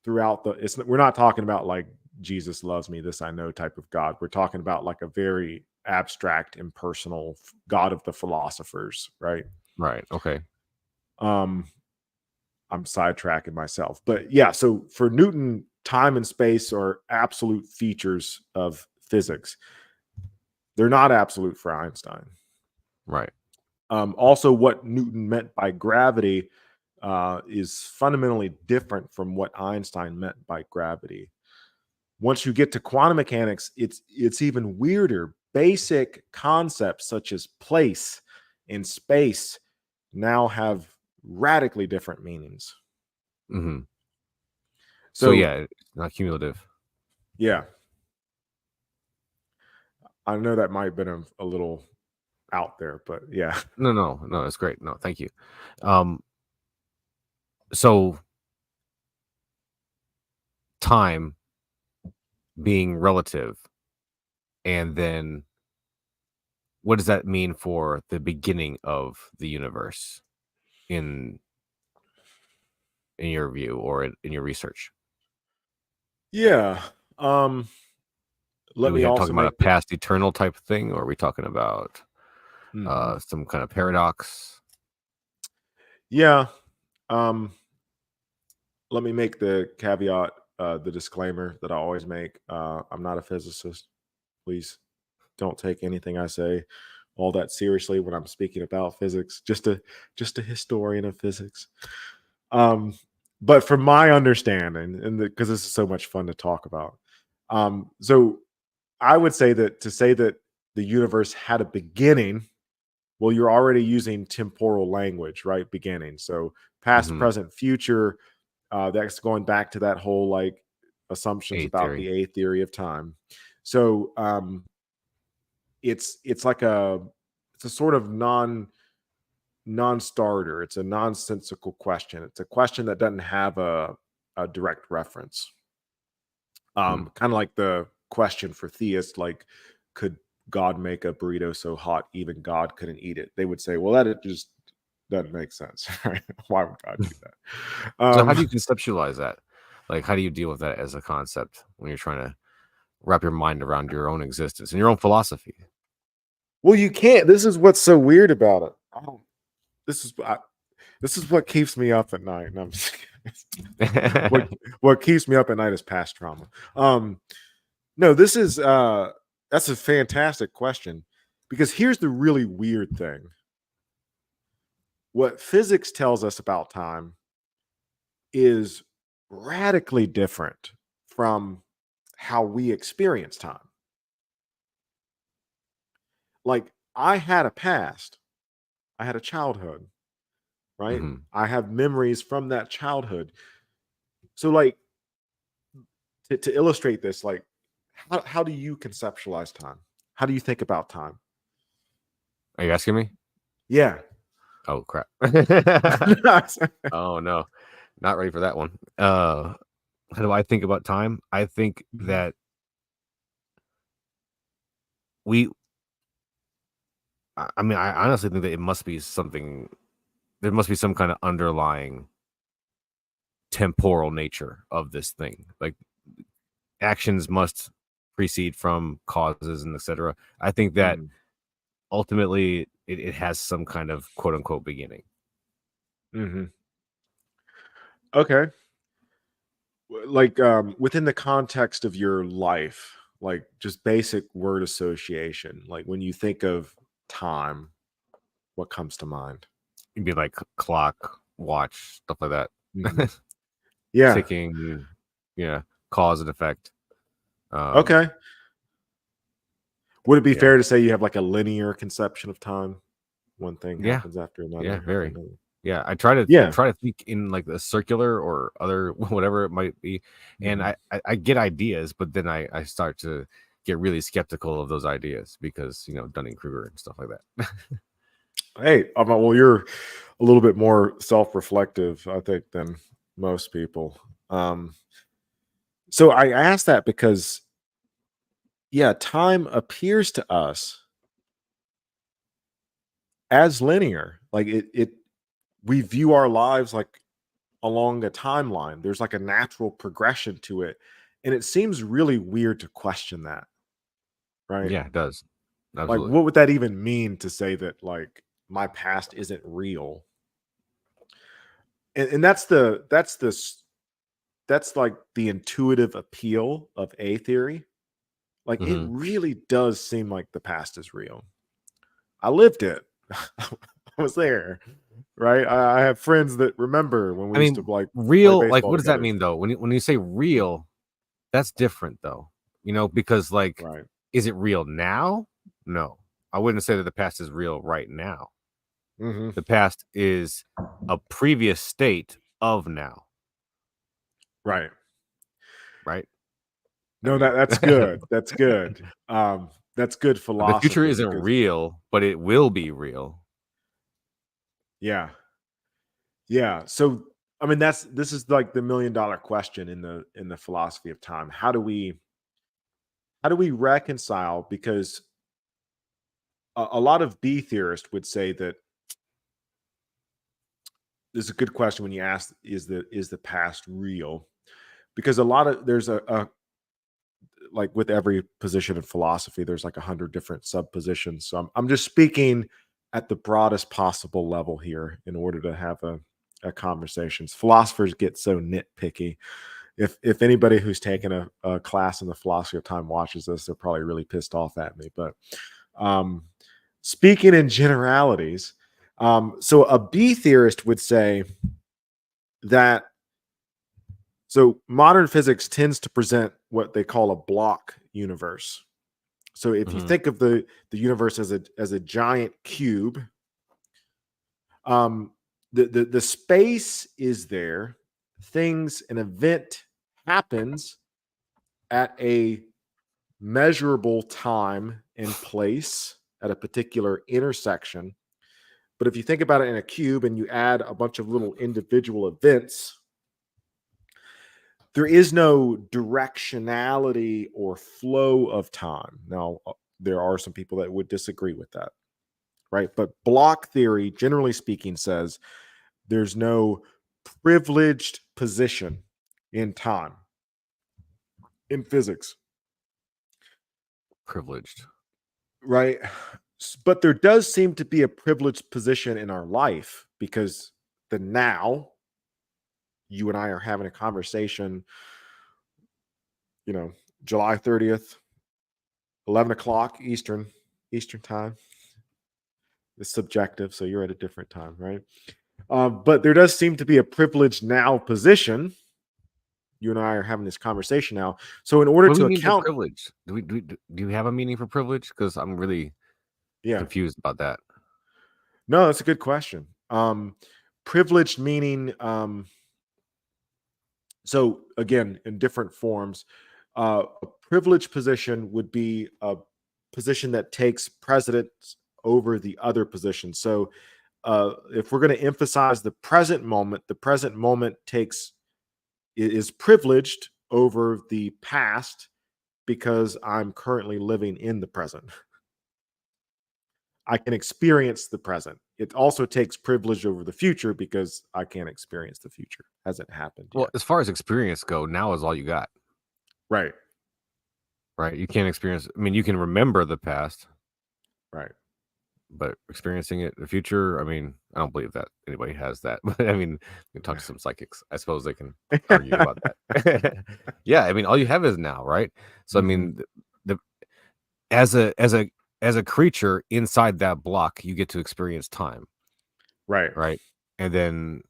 throughout the we're not talking about like Jesus loves me, this I know type of God. We're talking about like a very abstract, impersonal God of the philosophers, right? right. Okay. Um, I'm sidetracking myself. But yeah, so for Newton, time and space are absolute features of physics. They're not absolute for Einstein. Right. Also, what Newton meant by gravity is fundamentally different from what Einstein meant by gravity. Once you get to quantum mechanics, it's even weirder. Basic concepts such as place and space now have radically different meanings. Mhm. So So, yeah, it's not cumulative. yeah, I know that might have been a little out there, but yeah. No, no, no, it's great. No, thank you. Um, so time being relative, and then what does that mean for the beginning of the universe in in your view or in your research? Yeah. Um, Do let we me have also talking about a make the past eternal type of thing, or are we talking about mhm. some kind of paradox? Yeah. Um, let me make the caveat, the disclaimer that I always make. I'm not a physicist. Please don't take anything I say all that seriously when I'm speaking about physics. Just a historian of physics. Um, but from my understanding, and because this is so much fun to talk about, so I would say that to say that the universe had a beginning, well, you're already using temporal language, right? Beginning. So past, Hmm. present, future. That's going back to that whole like assumptions A about theory. the A theory of time. So it's like it's a sort of non-starter. It's a nonsensical question. It's a question that doesn't have a direct reference. Hmm. Kind of like the question for theists, like, could God make a burrito so hot even God couldn't eat it? They would say, well, that it just doesn't make sense. Right? Why would God do that? So how do you conceptualize that? Like, how do you deal with that as a concept when you're trying to wrap your mind around your own existence and your own philosophy? Well, you can't. This is what's so weird about it. I don't. This is this is what keeps me up at night. And I'm just what what keeps me up at night is past trauma. Um, no, this is that's a fantastic question because here's the really weird thing. What physics tells us about time is radically different from how we experience time. Like I had a past, I had a childhood, right? Hmm. I have memories from that childhood. So like to illustrate this, like how do you conceptualize time? How do you think about time? Are you asking me? Yeah. Oh crap. Oh no, not ready for that one. How do I think about time? I think Mhm, that we I mean, I honestly think that it must be something there must be some kind of underlying temporal nature of this thing. Like actions must precede from causes and etc. I think that mhm, ultimately it has some kind of quote unquote beginning. mhm. Okay. Like within the context of your life, like just basic word association, like when you think of time, what comes to mind? It'd be like clock, watch, stuff like Mhm. that. Yeah. Ticking, yeah, cause and effect. Okay. Would it be Yeah, fair to say you have like a linear conception of time? One thing yeah, happens after yeah, another after very. another. Yeah, Yeah. try to think in like the circular or other whatever it might be, and Mhm. I get ideas, but then I start to get really skeptical of those ideas because Dunning Kruger and stuff like that. Hey, well, you're a little bit more self-reflective, I think, than most people. Um, so I asked that because, yeah, time appears to us as linear. Like we view our lives like along a timeline. There's like a natural progression to it, and it seems really weird to question that, right? Yeah, it does Like, absolutely. what would that even mean to say that like my past isn't real? And that's like the intuitive appeal of A theory. Like it Hmm. really does seem like the past is real. I lived it. I was there, right? I have friends that remember when I we used to mean, like play real. Like, baseball what does that together. mean though? When you say real, that's different though. Because like, Right. is it real now? No, I wouldn't say that the past is real right now. Hmm. The past is a previous state of now, Right. right? I No, mean, that's good. That's good. That's good the future philosophy isn't because real, but it will be real. yeah, yeah. So I mean this is like the $1,000,000 question in the philosophy of time. How do we reconcile? Because a lot of B theorists would say that this is a good question when you ask is the past real? Because a lot of there's a like with every position in philosophy, there's like 100 different sub positions. So I'm just speaking at the broadest possible level here in order to have a conversation. Philosophers get so nitpicky. If anybody who's taken a class in the philosophy of time watches this, they're probably really pissed off at me. But um, speaking in generalities, so a B theorist would say that so modern physics tends to present what they call a block universe. So if you Hmm. think of the universe as a giant cube, um, the space is there. Things, an event happens at a measurable time and place at a particular intersection. But if you think about it in a cube and you add a bunch of little individual events, there is no directionality or flow of time. Now, there are some people that would disagree with that, right? But block theory, generally speaking, says there's no privileged position in time in physics, Privileged. right? But there does seem to be a privileged position in our life because the now, you and I are having a conversation, you know, July 30th, 11 o'clock Eastern time. It's subjective, so you're at a different time, right? But there does seem to be a privileged now position. You and I are having this conversation now. So in order What do to we mean by account, privilege? Do you have a meaning for privilege? Because I'm really yeah, confused about that. no, that's a good question. Privileged meaning, so again, in different forms, a privileged position would be a position that takes precedence over the other position. So if we're going to emphasize the present moment is privileged over the past because I'm currently living in the present. I can experience the present. It also takes privilege over the future because I can't experience the future. Hasn't happened Well, yet. as far as experience go, now is all you got, Right. right? You can't experience. I mean, you can remember the past, Right. but experiencing it, the future. I mean, I don't believe that anybody has that. But I mean, you can talk to some psychics. I suppose they can argue about that. Yeah, I mean, all you have is now, right? So I Mhm. mean, the as a creature inside that block, you get to experience time, Right. right? And then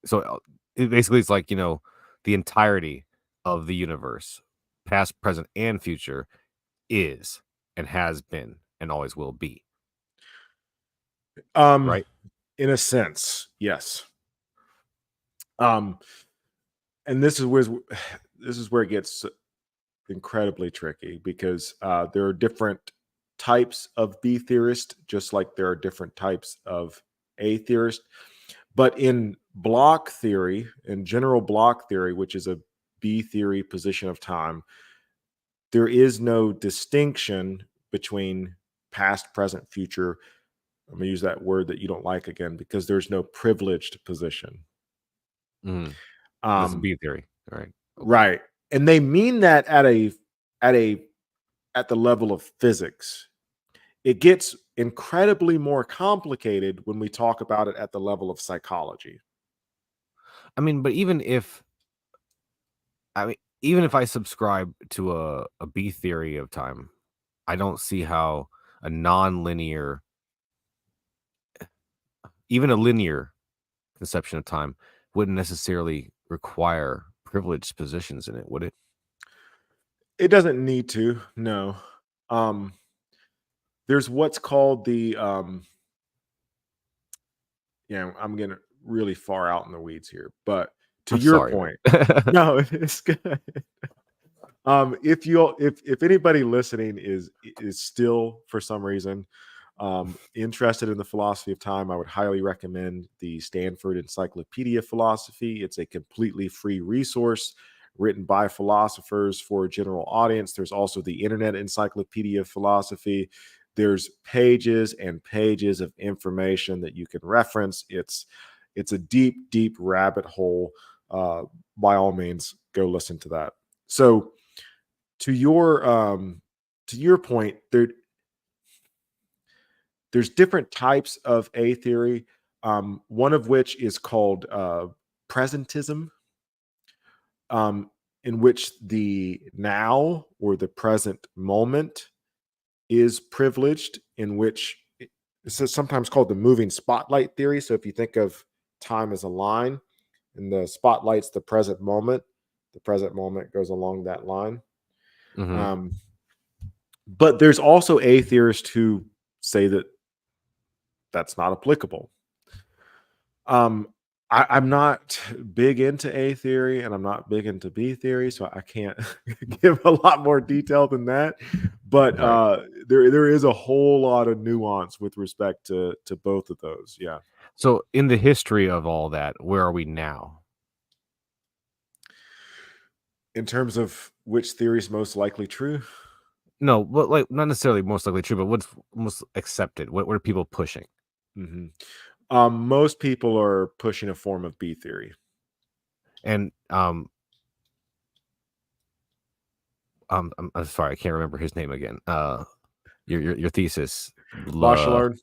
so it basically it's like the entirety of the universe, past, present, and future, is and has been and always will be, Um, right? in a sense, yes. Um, and this is where it gets incredibly tricky because there are different types of B theorists, just like there are different types of A theorist. But in block theory, in general block theory, which is a B theory position of time, there is no distinction between past, present, future. I'm going to use that word that you don't like again because there's no privileged position. Mhm. That's Um, B theory. All right. Okay. right. And they mean that at a at the level of physics. It gets incredibly more complicated when we talk about it at the level of psychology. I mean, but even if I subscribe to a B theory of time, I don't see how a non-linear, even a linear conception of time wouldn't necessarily require privileged positions in it, would it? It doesn't need to, no. Um, there's what's called I'm getting really far out in the weeds here, but to I'm your sorry, point, man. no, it's good. If anybody listening is still for some reason interested in the philosophy of time, I would highly recommend the Stanford Encyclopedia of Philosophy. It's a completely free resource written by philosophers for a general audience. There's also the Internet Encyclopedia of Philosophy. There's pages and pages of information that you can reference. It's a deep, deep rabbit hole. Uh, by all means, go listen to that. So to your point, there's different types of A theory. One of which is called presentism, um, in which the now or the present moment is privileged, in which this is sometimes called the moving spotlight theory. So if you think of time as a line and the spotlight's the present moment goes along that line. Hmm. Um, but there's also atheists who say that that's not applicable. Um, I'm not big into A theory and I'm not big into B theory, so I can't give a lot more detail than that. But Right. there is a whole lot of nuance with respect to both of those. Yeah. So, in the history of all that, where are we now? In terms of which theory is most likely true. No, but like not necessarily most likely true, but what's most accepted? What are people pushing? hmm Most people are pushing a form of B theory. And I'm sorry, I can't remember his name again. Your thesis, La Bachelard,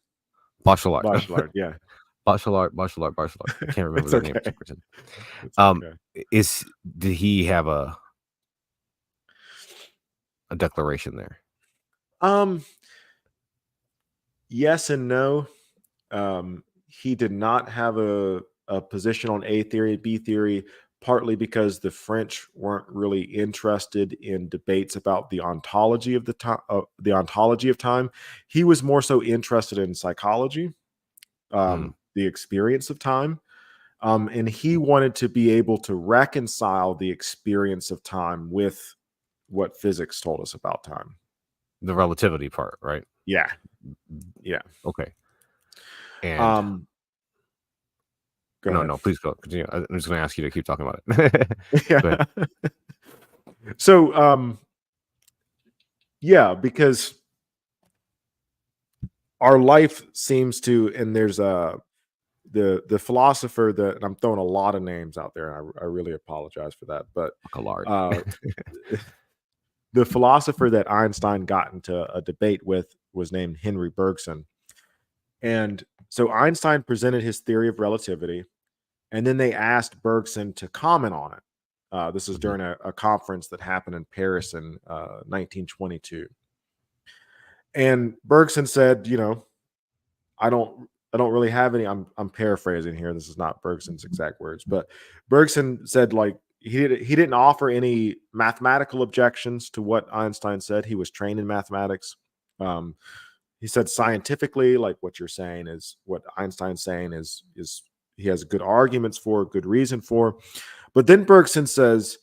Bachelard, Bachelard. Yeah, Bachelard. I can't remember it's their name for okay. some reason. It's Um, okay. is did he have a declaration there? Um, yes and no. He did not have a position on A theory, B theory, partly because the French weren't really interested in debates about the ontology of the time. The ontology of time. He was more so interested in psychology, Mm, the experience of time, and he wanted to be able to reconcile the experience of time with what physics told us about time. the relativity part, right? Yeah, yeah. Okay. And Um, go no, ahead. no, please go continue. I'm just going to ask you to keep talking about it. Go ahead. Yeah. So, yeah, because our life seems to, and there's a the philosopher that, and I'm throwing a lot of names out there, and I really apologize for that, but Bachelard. uh, the philosopher that Einstein got into a debate with was named Henry Bergson, and so Einstein presented his theory of relativity, and then they asked Bergson to comment on it. This is Mhm. during a conference that happened in Paris in 1922. And Bergson said, I don't really have any. I'm paraphrasing here. This is not Bergson's exact words, but Bergson said like he didn't offer any mathematical objections to what Einstein said. He was trained in mathematics. Um, he said scientifically, like what you're saying is what Einstein's saying is he has good arguments for, good reason for. But then Bergson says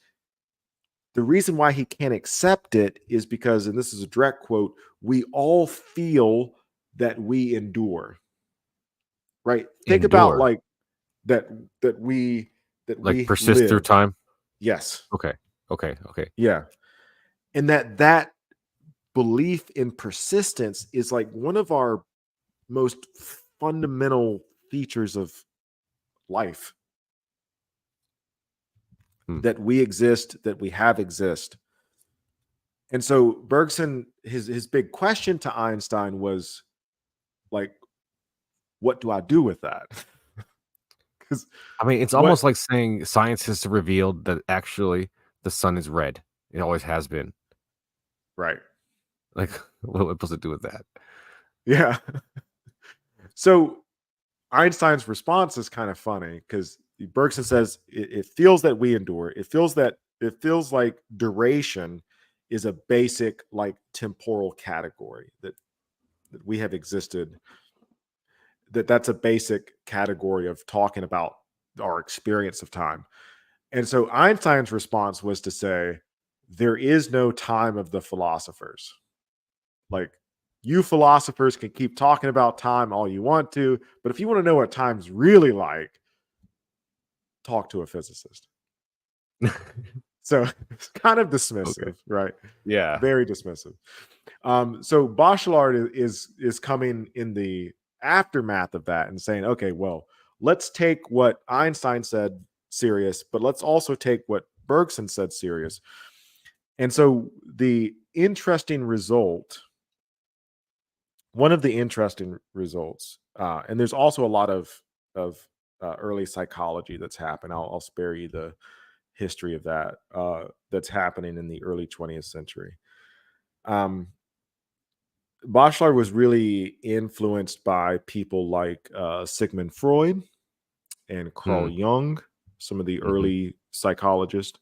the reason why he can't accept it is because, and this is a direct quote, we all feel that we endure. Right? Think about Endure, like that that we that like we persist through live. time. Yes. Okay. Okay. Yeah. And that belief in persistence is like one of our most fundamental features of life, Hmm. that we exist, that we have exist. And so Bergson, his big question to Einstein was like, what do I do with that? Because I mean, it's what almost like saying science has revealed that actually the sun is red. It always has been. right. Like, what am I supposed to do with that? Yeah. So Einstein's response is kind of funny because Bergson says it feels that we endure. It feels like duration is a basic like temporal category that we have existed. That's a basic category of talking about our experience of time. And so Einstein's response was to say, there is no time of the philosophers. Like you philosophers can keep talking about time all you want to, but if you want to know what time's really like, talk to a physicist. So it's kind of Okay. dismissive, right? Yeah. Very dismissive. So Bachelard is coming in the aftermath of that and saying, okay, well, let's take what Einstein said serious, but let's also take what Bergson said serious. And so the interesting result, one of the interesting results, and there's also a lot of early psychology that's happened. I'll spare you the history of that that's happening in the early 20th century. Um, Bachelard was really influenced by people like Sigmund Freud and Carl Mm, Jung, some of the mhm, early psychologists.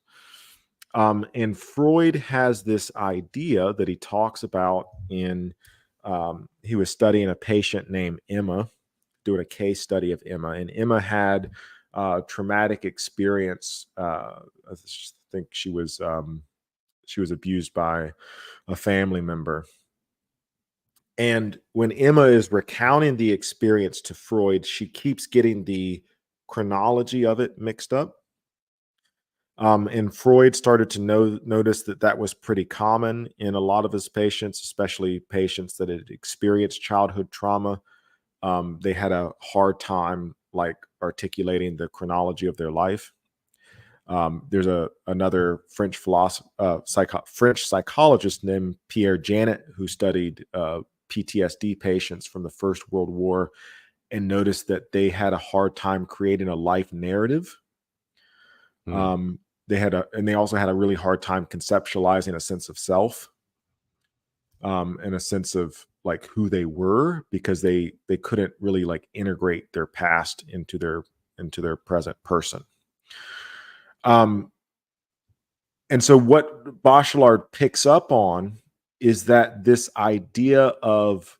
And Freud has this idea that he talks about in, he was studying a patient named Emma, doing a case study of Emma, and Emma had traumatic experience. I think she was abused by a family member. And when Emma is recounting the experience to Freud, she keeps getting the chronology of it mixed up. And Freud started to notice that that was pretty common in a lot of his patients, especially patients that had experienced childhood trauma. They had a hard time like articulating the chronology of their life. There's another French psychologist named Pierre Janet who studied PTSD patients from the First World War and noticed that they had a hard time creating a life narrative. mm. Um, and they also had a really hard time conceptualizing a sense of self, and a sense of like who they were, because they couldn't really like integrate their past into their present person. Um, and so what Bachelard picks up on is that this idea of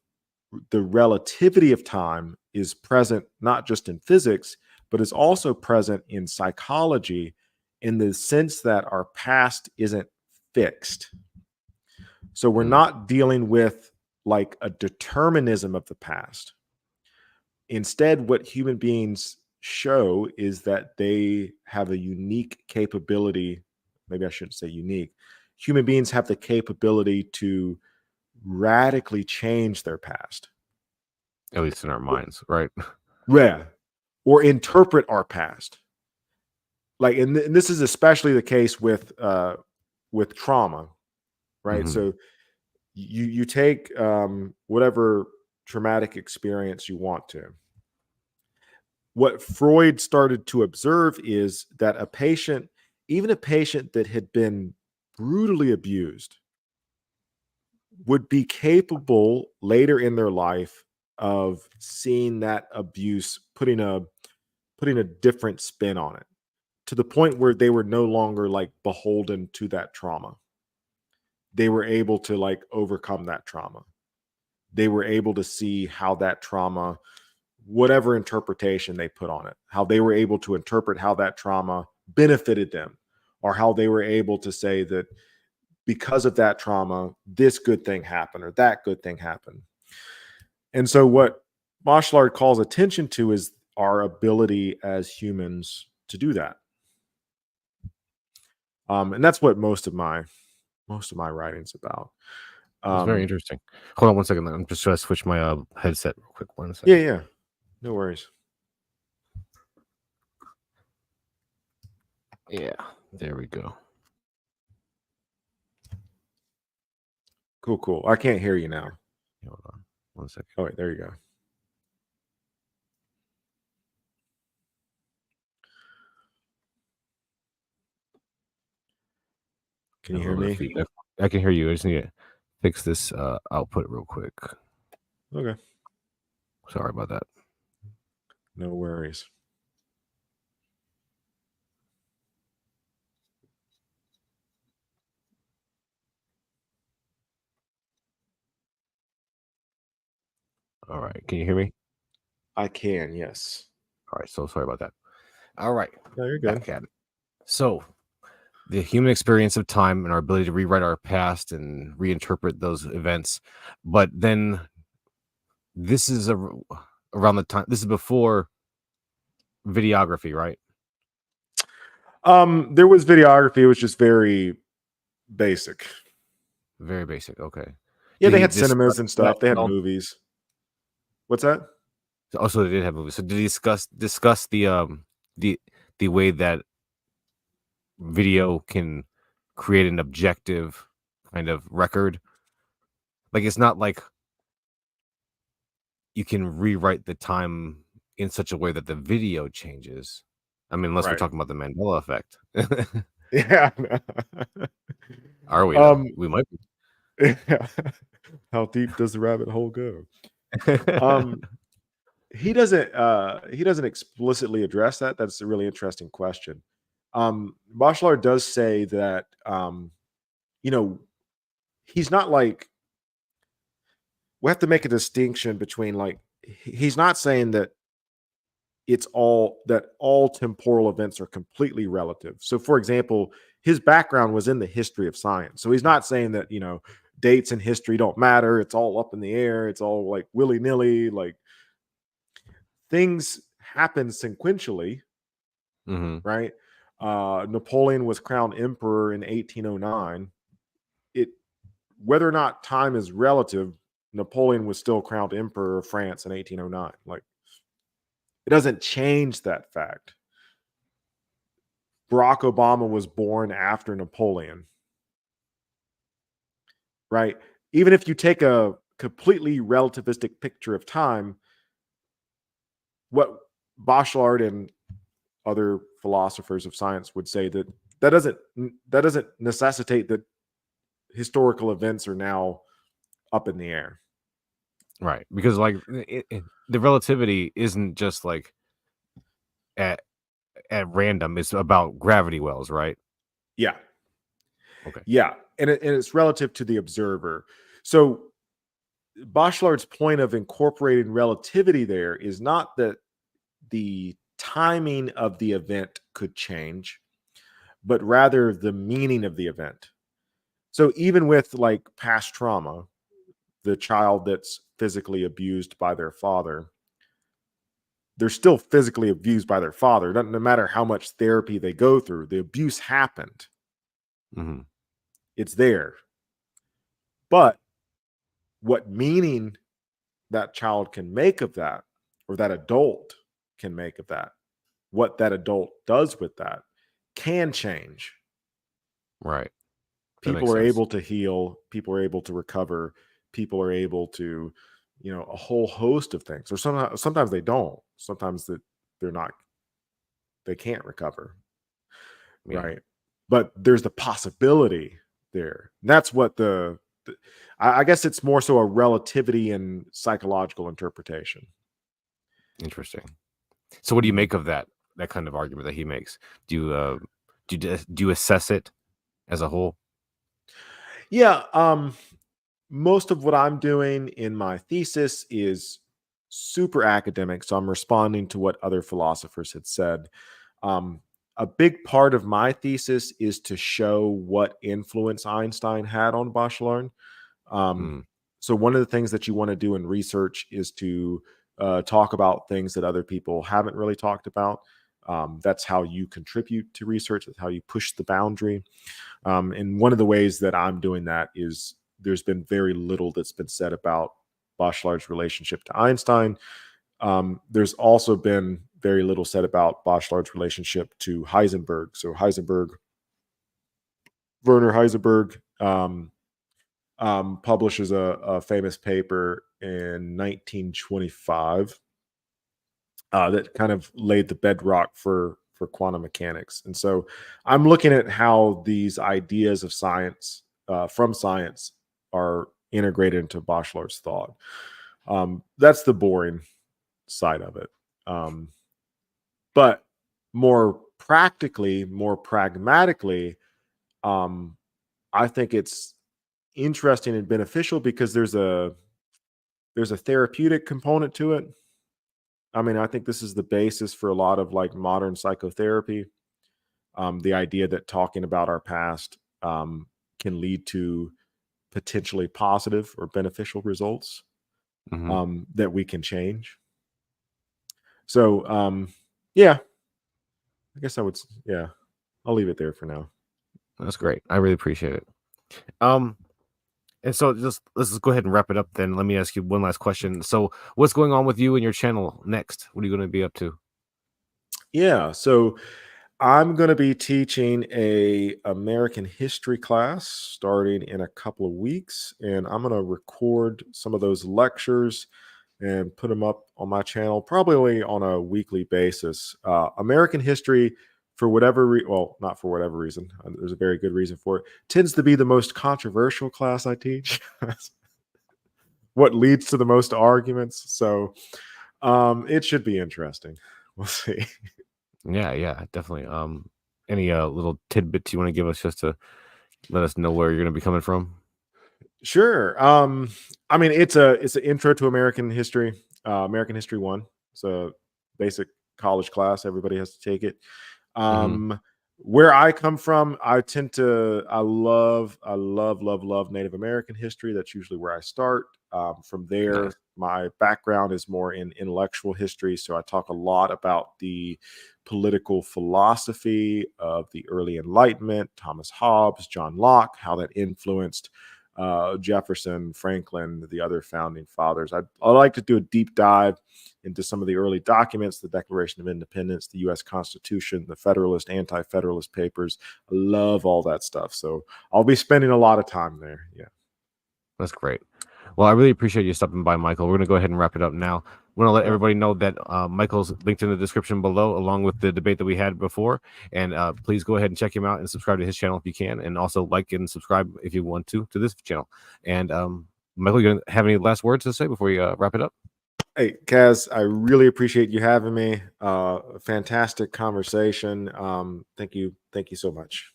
the relativity of time is present not just in physics, but is also present in psychology, in the sense that our past isn't fixed. So we're Mm. not dealing with like a determinism of the past. Instead, what human beings show is that they have a unique capability. Maybe I shouldn't say unique. Human beings have the capability to radically change their past. At least in our minds, right? Yeah. Or interpret our past. Like, and this is especially the case with trauma, right? Mhm, So you take whatever traumatic experience you want to. What Freud started to observe is that a patient, even a patient that had been brutally abused, would be capable later in their life of seeing that abuse, putting a different spin on it, to the point where they were no longer like beholden to that trauma. They were able to like overcome that trauma. They were able to see how that trauma, whatever interpretation they put on it, how they were able to interpret how that trauma benefited them, or how they were able to say that because of that trauma, this good thing happened or that good thing happened. And so, what Bachelard calls attention to is our ability as humans to do that. And that's what most of my writing's about. it's very Um, interesting. Hold on one second, I'm just trying to switch my, headset real quick, 1 yeah, second. yeah, no worries. Yeah, there we go. Cool, cool. I can't hear you now. Hold on 1 second. Oh, wait, there you go. Can A you hear little bit of me? feedback. I can hear you, I just need to fix this, output real quick. Okay, Sorry about that. no worries. Alright, can you hear me? I can, yes. Alright, so sorry about that. Alright, No, you're good. back at it. So, the human experience of time and our ability to rewrite our past and reinterpret those events, but then this is around the time, this is before videography, right? There was videography. It was just very basic. Very basic, okay. Yeah, Did they he had discuss cinemas and that stuff. They at had all? movies. What's that? Also, they did have movies. So did he discuss the the way that video can create an objective kind of record? Like, it's not like you can rewrite the time in such a way that the video changes. I mean, unless we're Right. talking about the Mandela effect. Yeah. Are we though? um, We might be. yeah. How deep does the rabbit hole go? Um, he doesn't explicitly address that. That's a really interesting question. Bachelard does say that you know, he's not like, we have to make a distinction between like, he's not saying that all temporal events are completely relative. So for example, his background was in the history of science. So he's not saying that, dates in history don't matter, it's all up in the air, it's all like willy-nilly, like things happen sequentially, Hmm. right? Napoleon was crowned emperor in 1809. It Whether or not time is relative, Napoleon was still crowned emperor of France in 1809. Like, it doesn't change that fact. Barack Obama was born after Napoleon, right? Even if you take a completely relativistic picture of time, what Bachelard and other philosophers of science would say that doesn't necessitate that historical events are now up in the air. Right, because like the relativity isn't just like at at random. It's about gravity wells, right? Yeah, Okay. yeah, and it's relative to the observer. So Bachelard's point of incorporating relativity there is not that the timing of the event could change, but rather the meaning of the event. So even with like past trauma, the child that's physically abused by their father, they're still physically abused by their father. No matter how much therapy they go through, the abuse happened. Hmm. It's there. But what meaning that child can make of that, or that adult can make of that, what that adult does with that, can change. Right. That People makes are sense. able to heal, people are able to recover, people are able to, a whole host of things. Or sometimes they don't. Sometimes that they're not, they can't recover, Yeah. right? But there's the possibility there. That's what I guess it's more so a relativity and psychological interpretation. Interesting. So, what do you Mhm. make of that kind of argument that he makes? Do you do you assess it as a whole? Yeah, most of what I'm doing in my thesis is super academic, so I'm responding to what other philosophers had said. Um, a big part of my thesis is to show what influence Einstein had on Bachelard. Um, Mm, so one of the things that you want to do in research is to talk about things that other people haven't really talked about. That's how you contribute to research. That's how you push the boundary. And one of the ways that I'm doing that is there's been very little that's been said about Bachelard's relationship to Einstein. There's also been very little said about Bachelard's relationship to Heisenberg. So Werner Heisenberg, publishes a famous paper in 1925 that kind of laid the bedrock for quantum mechanics. And so I'm looking at how these ideas of science, from science, are integrated into Bachelard's thought. That's the boring side of it. Um, but more practically, more pragmatically, um, I think it's interesting and beneficial because there's a therapeutic component to it. I mean, I think this is the basis for a lot of like modern psychotherapy. The idea that talking about our past can lead to potentially positive or beneficial results hmm. that we can change. So, yeah, I guess yeah, I'll leave it there for now. That's great. I really appreciate it. Um, and so let's just go ahead and wrap it up. Then let me ask you one last question. So, what's going on with you and your channel next? What are you going to be up to? Yeah, so I'm going to be teaching a American history class starting in a couple of weeks, and I'm going to record some of those lectures and put them up on my channel, probably on a weekly basis. American history, well, not for whatever reason, there's a very good reason for it, tends to be the most controversial class I teach. what leads to the most arguments. So it should be interesting. We'll see. Yeah, yeah, definitely. Any little tidbits you want to give us just to let us know where you're going to be coming from? Sure. I mean, it's an intro to American History 1. It's a basic college class. Everybody has to take it. Hmm. Um, where I come from, I love Native American history. That's usually where I start. From there, Nice. my background is more in intellectual history. So I talk a lot about the political philosophy of the early Enlightenment, Thomas Hobbes, John Locke, how that influenced Jefferson, Franklin, the other founding fathers. I like to do a deep dive into some of the early documents, the Declaration of Independence, the U.S. Constitution, the Federalist, Anti-Federalist Papers. I love all that stuff. So I'll be spending a lot of time there. Yeah. That's great. Well, I really appreciate you stopping by, Michael. We're going to go ahead and wrap it up now. We want to let Yeah. everybody know that Michael's linked in the description below, along with the debate that we had before. And please go ahead and check him out and subscribe to his channel if you can, and also like and subscribe if you want to this channel. And Michael, you gonna have any last words to say before we wrap it up? Hey, Kaz, I really appreciate you having me. Fantastic conversation. Thank you. Thank you so much.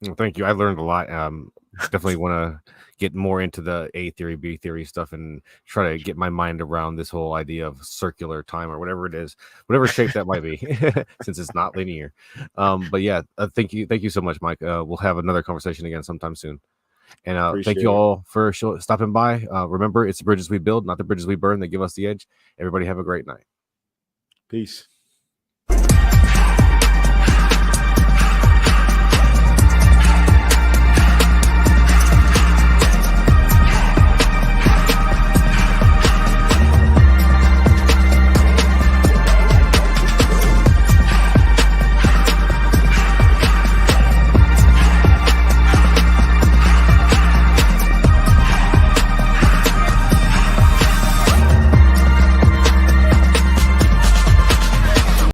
Well, thank you. I learned a lot. Definitely want to get more into the A theory, B theory stuff, and try to get my mind around this whole idea of circular time or whatever it is, whatever shape that might be, since it's not linear. But yeah, thank you so much, Mike. We'll have another conversation again sometime soon. And thank you Appreciate it. all for stopping by. Remember, it's the bridges we build, not the bridges we burn, that give us the edge. Everybody have a great night. Peace.